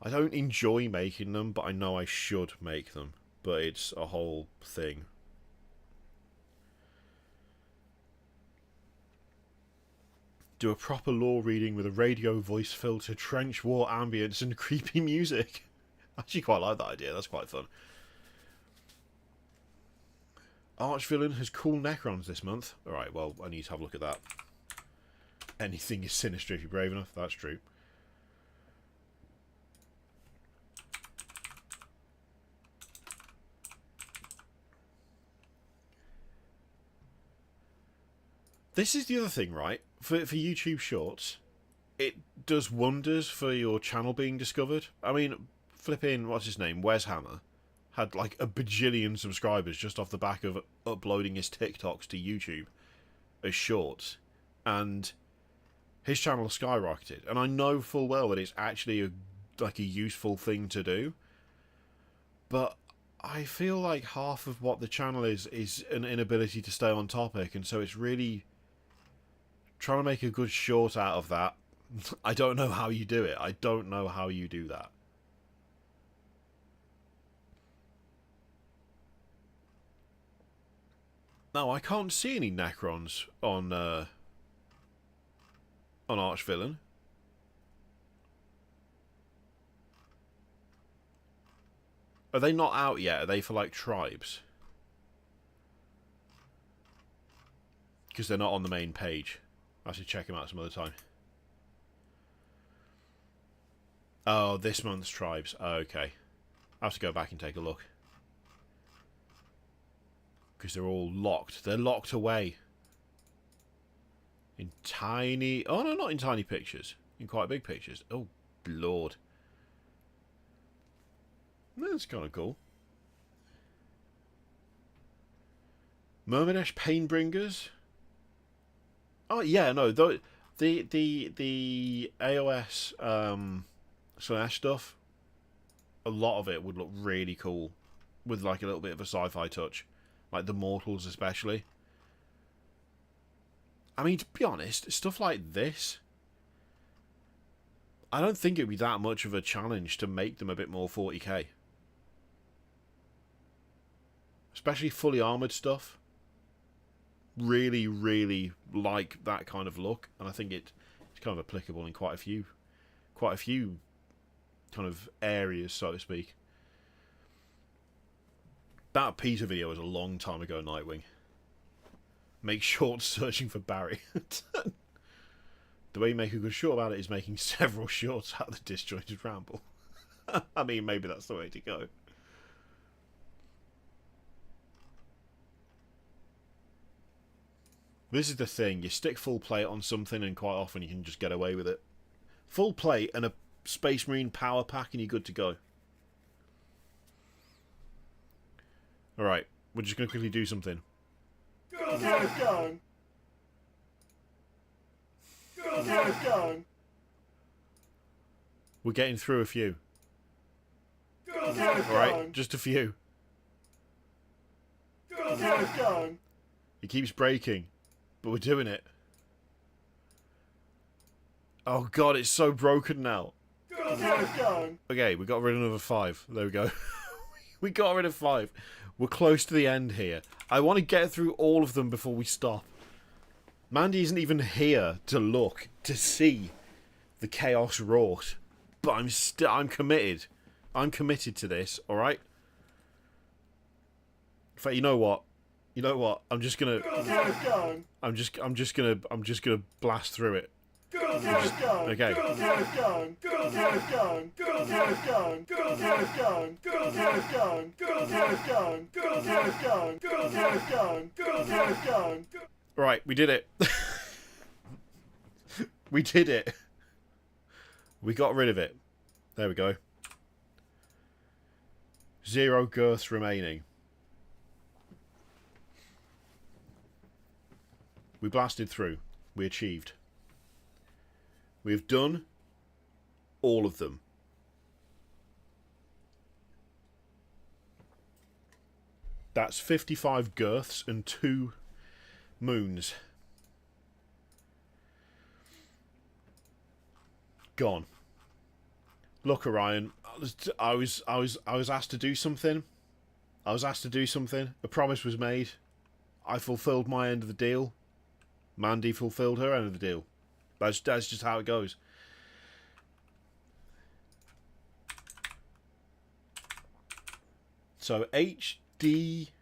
I don't enjoy making them, but I know I should make them. But it's a whole thing. Do a proper lore reading with a radio voice filter, trench war ambience, and creepy music. I actually quite like that idea. That's quite fun. Archvillain has cool Necrons this month. Alright, well, I need to have a look at that. Anything is sinister if you're brave enough. That's true. This is the other thing, right? For YouTube Shorts, it does wonders for your channel being discovered. I mean, flipping, what's his name? Warhammer had like a bajillion subscribers just off the back of uploading his TikToks to YouTube as shorts. And his channel skyrocketed. And I know full well that it's actually a useful thing to do. But I feel like half of what the channel is an inability to stay on topic. And so it's really trying to make a good short out of that. I don't know how you do it. I don't know how you do that. No, I can't see any Necrons on Archvillain. Are they not out yet? Are they for like tribes? because they're not on the main page. I should check them out some other time. Oh, this month's tribes. Oh, okay. I have to go back and take a look. Because they're all locked. They're locked away. In tiny... Oh, no, not in tiny pictures. In quite big pictures. Oh, Lord. That's kind of cool. Myrmidesh Painbringers. Oh, yeah, no. The AoS Slash stuff, a lot of it would look really cool with like a little bit of a sci-fi touch. Like the Mortals especially. I mean, to be honest, stuff like this, I don't think it would be that much of a challenge to make them a bit more 40k. Especially fully armoured stuff. Really, really like that kind of look. And I think it's kind of applicable in quite a few kind of areas, so to speak. That Peter video was a long time ago, Nightwing. Make shorts searching for Barry. The way you make a good short about it is making several shorts out of the disjointed ramble. I mean, maybe that's the way to go. This is the thing. You stick full plate on something and quite often you can just get away with it. Full plate and a Space Marine power pack and you're good to go. Alright, we're just going to quickly do something. Go. We're getting through a few. Alright, just a few. It keeps breaking, but we're doing it. Oh god, it's so broken now. Okay, we got rid of another 5. There we go. We got rid of 5. We're close to the end here. I want to get through all of them before we stop. Mandy isn't even here to look, to see the chaos wrought. But I'm committed. I'm committed to this, alright? In fact, you know what? You know what? I'm just gonna blast through it. Okay. Right, we did it. We did it. We got rid of it. There we go. 0 girths remaining. We blasted through. We achieved. We've done all of them. That's 55 girths and 2 moons. Gone. Look, Orion, I was asked to do something. I was asked to do something. A promise was made. I fulfilled my end of the deal. Mandy fulfilled her end of the deal. That's just how it goes. So HD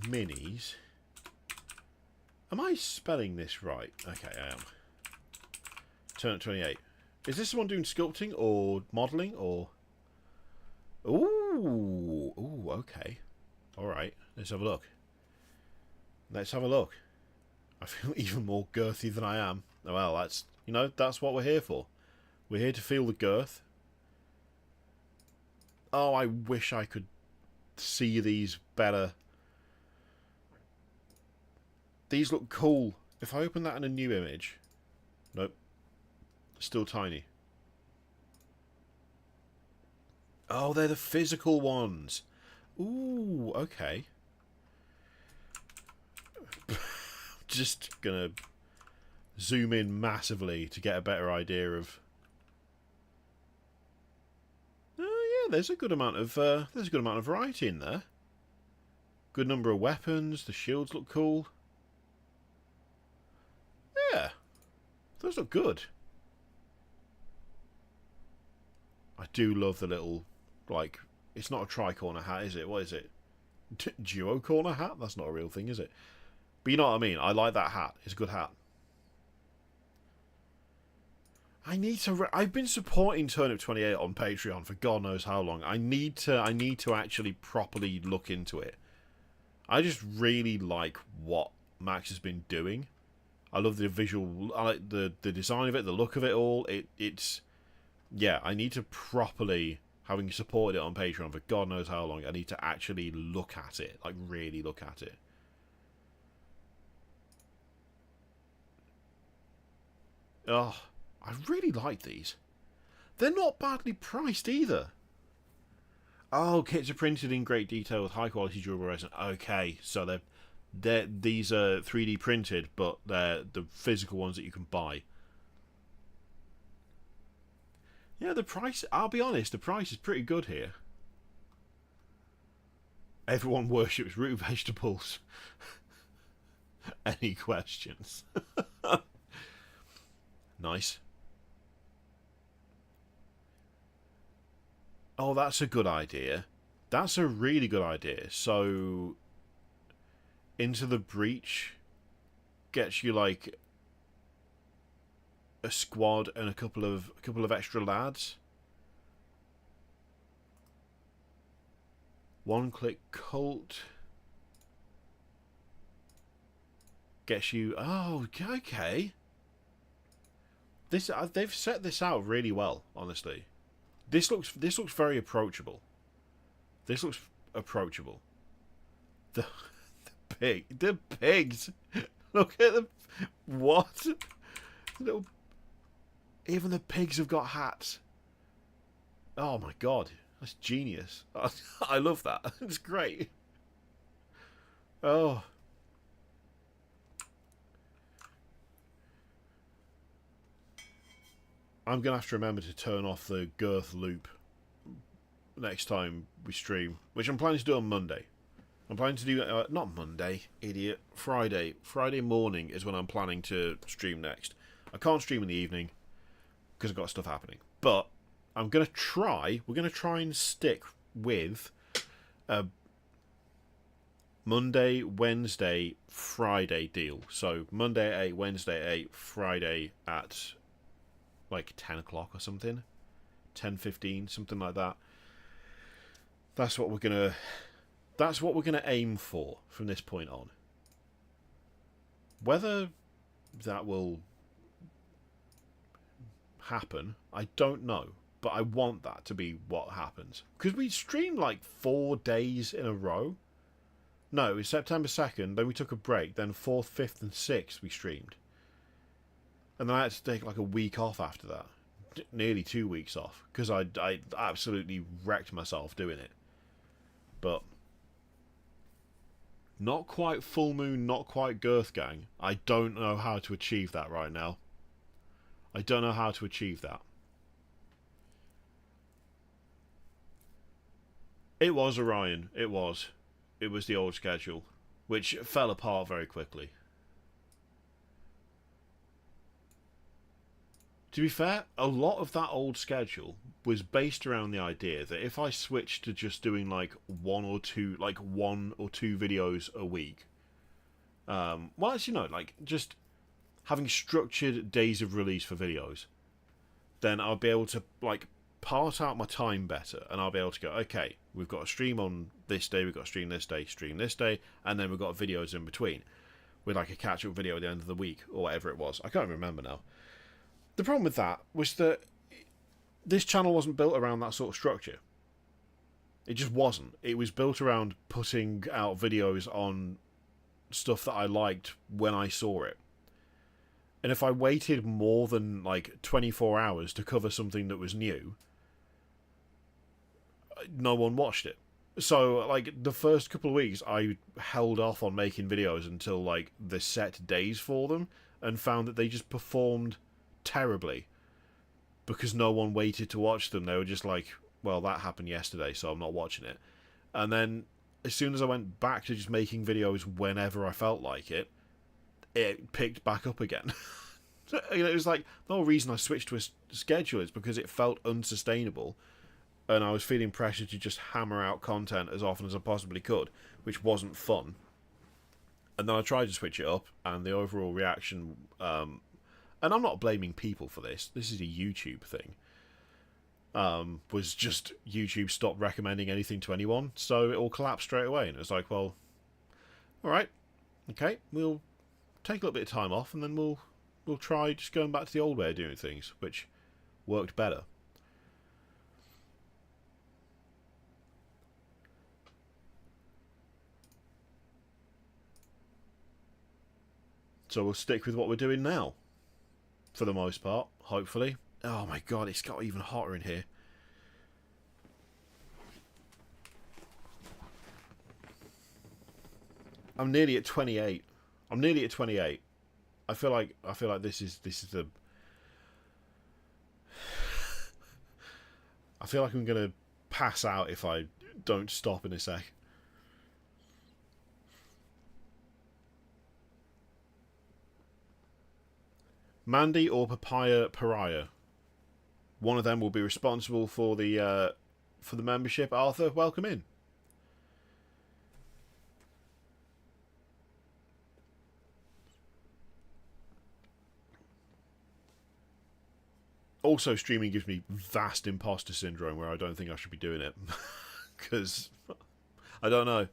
minis. Am I spelling this right? Okay, I am. Turn at 28. Is this someone doing sculpting or modelling or? Ooh, okay. All right, let's have a look. Let's have a look. I feel even more girthy than I am. Well, that's, you know, that's what we're here for. We're here to feel the girth. Oh, I wish I could see these better. These look cool. If I open that in a new image. Nope. Still tiny. Oh, they're the physical ones. Ooh, okay. Just gonna zoom in massively to get a better idea of. Oh yeah, there's a good amount of variety in there. Good number of weapons. The shields look cool. Yeah, those look good. I do love the little, like, it's not a tri-corner hat, is it? What is it? Duo corner hat? That's not a real thing, is it? But you know what I mean? I like that hat. It's a good hat. I need to... I've been supporting Turnip 28 on Patreon for God knows how long. I need to actually properly look into it. I just really like what Max has been doing. I love the visual... I like the design of it, the look of it all. It's... Yeah, I need to properly... Having supported it on Patreon for God knows how long, I need to actually look at it. Like, really look at it. Oh, I really like these. They're not badly priced either. Oh, kits are printed in great detail with high quality durable resin. Okay, so these are 3D printed, but they're the physical ones that you can buy. Yeah, the price, I'll be honest, the price is pretty good here. Everyone worships root vegetables. Any questions? Nice. Oh, that's a good idea. That's a really good idea. So, Into the Breach gets you like a squad and a couple of extra lads. One click cult gets you. Oh, okay. They've set this out really well, honestly. This looks very approachable. This looks approachable. The pigs. Look at them. What? Little. Even the pigs have got hats. Oh my god, that's genius. I love that. It's great. Oh. I'm going to have to remember to turn off the girth loop next time we stream, which I'm planning to do on Monday. I'm planning to do, not Monday, idiot, Friday. Friday morning is when I'm planning to stream next. I can't stream in the evening because I've got stuff happening. But I'm going to try, we're going to try and stick with a Monday, Wednesday, Friday deal. So Monday at 8, Wednesday at 8, Friday at like 10 o'clock or something. 10:15, something like that. That's what we're going to aim for from this point on. Whether that will happen, I don't know. But I want that to be what happens. Because we streamed like 4 days in a row. No, it was September 2nd, then we took a break, then 4th, 5th and 6th we streamed. And then I had to take like a week off after that. Nearly 2 weeks off. Because I absolutely wrecked myself doing it. But not quite full moon, not quite girth gang. I don't know how to achieve that right now. I don't know how to achieve that. It was Orion. It was. It was the old schedule. Which fell apart very quickly. To be fair, a lot of that old schedule was based around the idea that if I switched to just doing like one or two videos a week, well, actually no, like just having structured days of release for videos, then I'll be able to like part out my time better, and I'll be able to go, okay, we've got a stream on this day, we've got a stream this day, and then we've got videos in between, with like a catch-up video at the end of the week, or whatever it was. I can't remember now. The problem with that was that this channel wasn't built around that sort of structure. It just wasn't. It was built around putting out videos on stuff that I liked when I saw it. And if I waited more than like 24 hours to cover something that was new, no one watched it. So like the first couple of weeks I held off on making videos until like the set days for them, and found that they just performed terribly because no one waited to watch them. They were just like, well, that happened yesterday, so I'm not watching it. And then as soon as I went back to just making videos whenever I felt like it, it picked back up again. It was like the whole reason I switched to a schedule is because it felt unsustainable, and I was feeling pressure to just hammer out content as often as I possibly could, which wasn't fun. And then I tried to switch it up, and the overall reaction, and I'm not blaming people for this, this is a YouTube thing, was just YouTube stopped recommending anything to anyone, so it all collapsed straight away, and it was like, well, alright, okay, we'll take a little bit of time off, and then we'll try just going back to the old way of doing things, which worked better. So we'll stick with what we're doing now, for the most part, hopefully. Oh my god, it's got even hotter in here. I'm nearly at 28. I'm nearly at 28. I feel like this is the. I feel like I'm gonna pass out if I don't stop in a sec. Mandy or Papaya Pariah. One of them will be responsible for the membership. Arthur, welcome in. Also, streaming gives me vast imposter syndrome where I don't think I should be doing it. Because I don't know.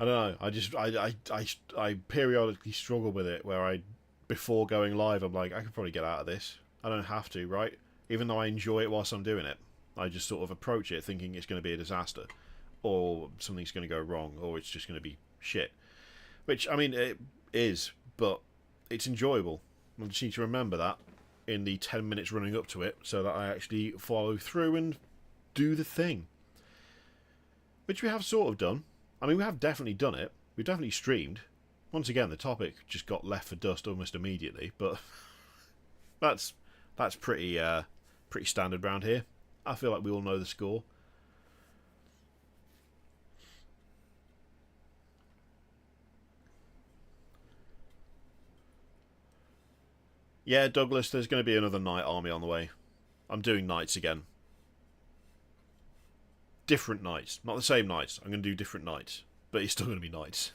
I periodically struggle with it where before going live, I'm like, I could probably get out of this. I don't have to, right? Even though I enjoy it whilst I'm doing it. I just sort of approach it thinking it's going to be a disaster. Or something's going to go wrong. Or it's just going to be shit. Which, I mean, it is. But it's enjoyable. I just need to remember that in the 10 minutes running up to it. So that I actually follow through and do the thing. Which we have sort of done. I mean, we have definitely done it. We've definitely streamed. Once again, the topic just got left for dust almost immediately, but that's pretty standard round here. I feel like we all know the score. Yeah, Douglas, there's going to be another night army on the way. I'm doing nights again. Different nights. Not the same nights. I'm going to do different nights, but it's still going to be nights.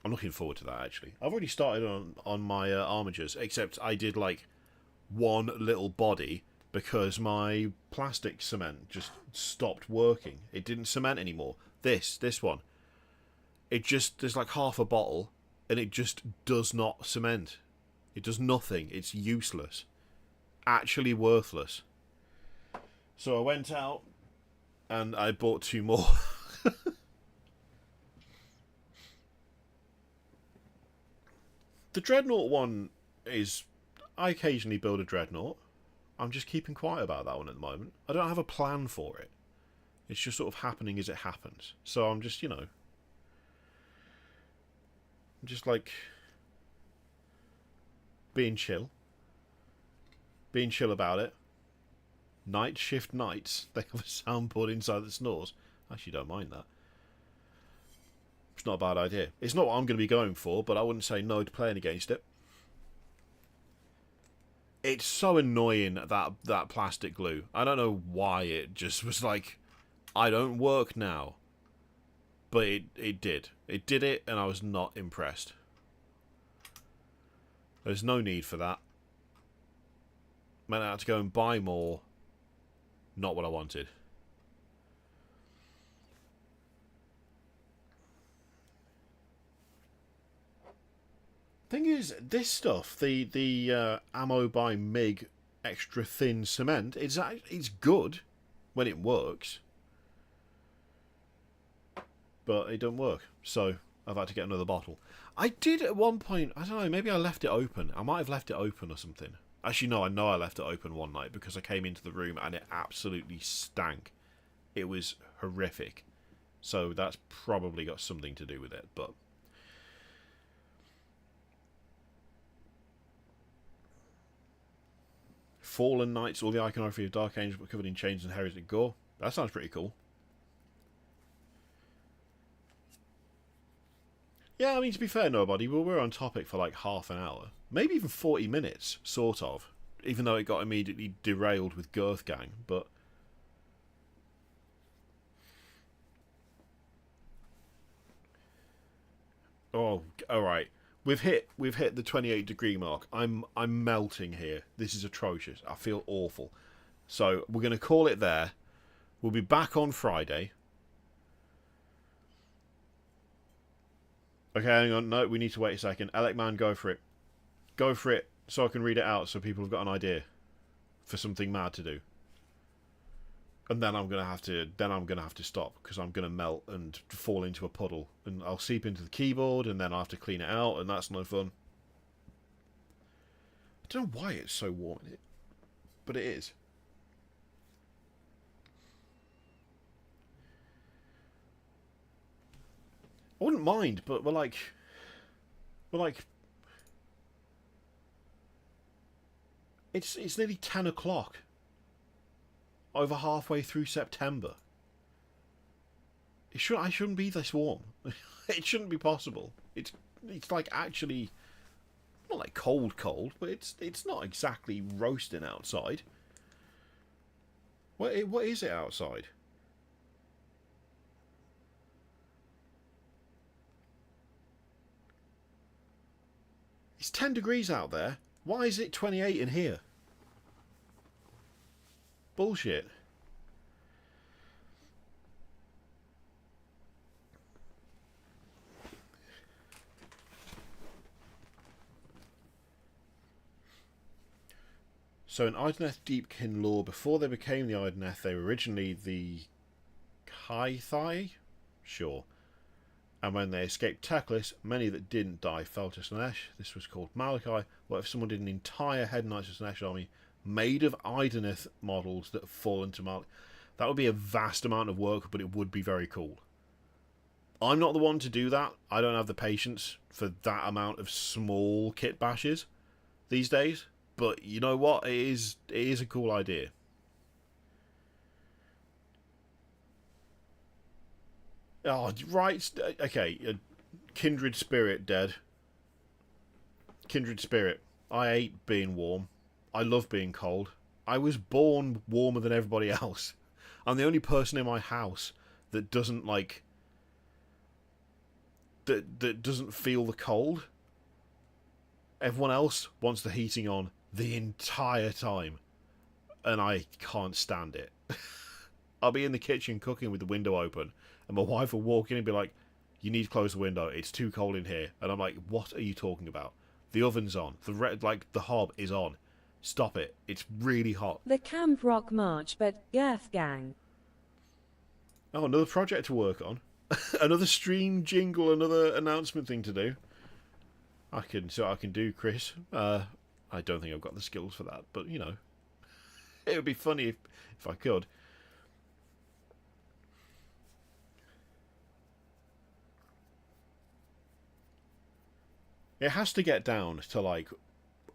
I'm looking forward to that, actually. I've already started on my armatures, except I did, like, one little body because my plastic cement just stopped working. It didn't cement anymore. This one. It just, there's like half a bottle, and it just does not cement. It does nothing. It's useless. Actually worthless. So I went out, and I bought 2 more. The Dreadnought one is... I occasionally build a Dreadnought. I'm just keeping quiet about that one at the moment. I don't have a plan for it. It's just sort of happening as it happens. So I'm just, you know... I'm just, like... being chill. Being chill about it. Night shift nights. They have a soundboard inside that snores. I actually don't mind that. It's not a bad idea. It's not what I'm going to be going for, but I wouldn't say no to playing against it. It's so annoying, that plastic glue. I don't know why it just was like, I don't work now. But it did. It did it, and I was not impressed. There's no need for that. Meant I had to go and buy more. Not what I wanted. Thing is, this stuff, the ammo by MiG extra thin cement, it's good when it works, but it don't work. So I've had to get another bottle. I did at one point. I don't know. Maybe I left it open. I might have left it open or something. Actually, no. I know I left it open one night because I came into the room and it absolutely stank. It was horrific. So that's probably got something to do with it, but. Fallen Knights, all the iconography of Dark Angels but covered in chains and heretic gore. That sounds pretty cool. Yeah, I mean, to be fair, nobody, well, we're on topic for like half an hour. Maybe even 40 minutes, sort of. Even though it got immediately derailed with Girth Gang, but... Oh, all right. We've hit the 28-degree mark. I'm melting here. This is atrocious. I feel awful. So we're going to call it there. We'll be back on Friday. Okay, hang on. No, we need to wait a second. Alec Man, go for it. Go for it so I can read it out so people have got an idea for something mad to do. And then I'm gonna have to stop because I'm gonna melt and fall into a puddle and I'll seep into the keyboard and then I'll have to clean it out and that's no fun. I don't know why it's so warm in it, but it is. I wouldn't mind, but we're like it's nearly 10 o'clock. Over halfway through September. I shouldn't be this warm. It shouldn't be possible. It's like actually not like cold, but it's not exactly roasting outside. What is it outside? It's 10 degrees out there. Why is it 28 in here? Bullshit. So in Idoneth Deepkin lore, before they became the Idoneth, they were originally the Kaithai? Sure. And when they escaped Teclis, many that didn't die fell to Slaanesh. This was called Malachi. What if someone did an entire Head Knights of Slaanesh army made of Idoneth models that fall into Malachi? That would be a vast amount of work, but it would be very cool. I'm not the one to do that. I don't have the patience for that amount of small kit bashes these days. But you know what? It is a cool idea. Oh, right. Okay. Kindred spirit dead. Kindred spirit. I hate being warm. I love being cold. I was born warmer than everybody else. I'm the only person in my house that doesn't like... That doesn't feel the cold. Everyone else wants the heating on the entire time. And I can't stand it. I'll be in the kitchen cooking with the window open. And my wife will walk in and be like, you need to close the window. It's too cold in here. And I'm like, what are you talking about? The oven's on. The hob is on. Stop it. It's really hot. The Camp Rock March, but Girth Gang. Oh, another project to work on. Another stream jingle, another announcement thing to do. I can do, Chris. I don't think I've got the skills for that, but you know. It would be funny if I could. It has to get down to like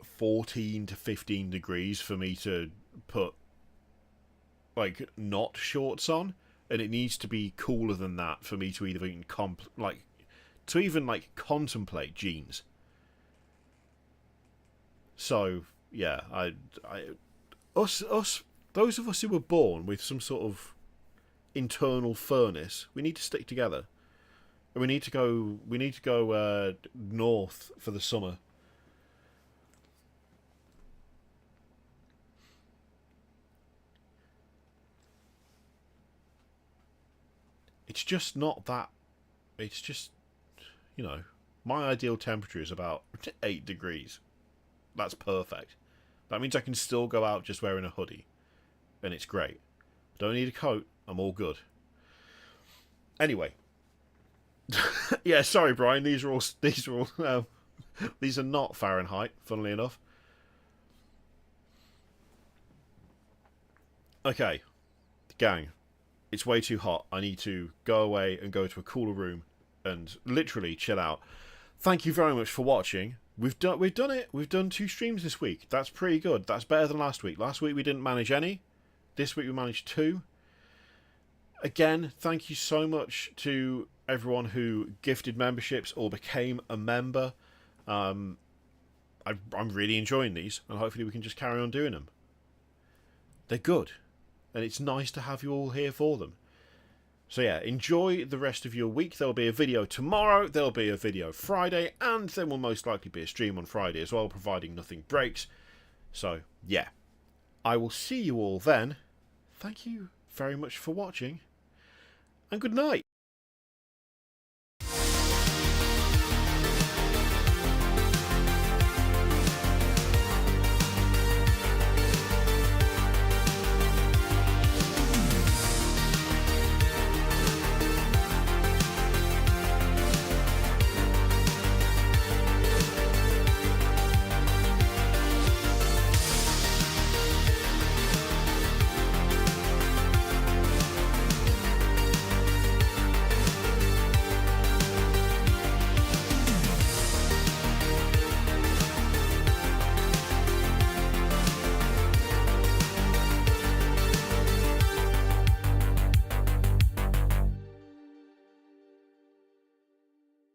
14 to 15 degrees for me to put like not shorts on, and it needs to be cooler than that for me to even contemplate jeans. So yeah, those of us who were born with some sort of internal furnace, we need to stick together. We need to go north for the summer. It's just not that. It's just, you know, my ideal temperature is about 8 degrees. That's perfect. That means I can still go out just wearing a hoodie. And it's great. Don't need a coat. I'm all good. Anyway. Yeah, sorry, Brian. These are not Fahrenheit, funnily enough. Okay, gang, it's way too hot. I need to go away and go to a cooler room and literally chill out. Thank you very much for watching. We've done it. We've done 2 streams this week. That's pretty good. That's better than last week. Last week we didn't manage any. This week we managed 2. Again, thank you so much to everyone who gifted memberships or became a member. I'm really enjoying these, and hopefully we can just carry on doing them. They're good, and it's nice to have you all here for them. So yeah, enjoy the rest of your week. There'll be a video tomorrow, there'll be a video Friday, and there will most likely be a stream on Friday as well, providing nothing breaks. So yeah, I will see you all then. Thank you very much for watching, and good night.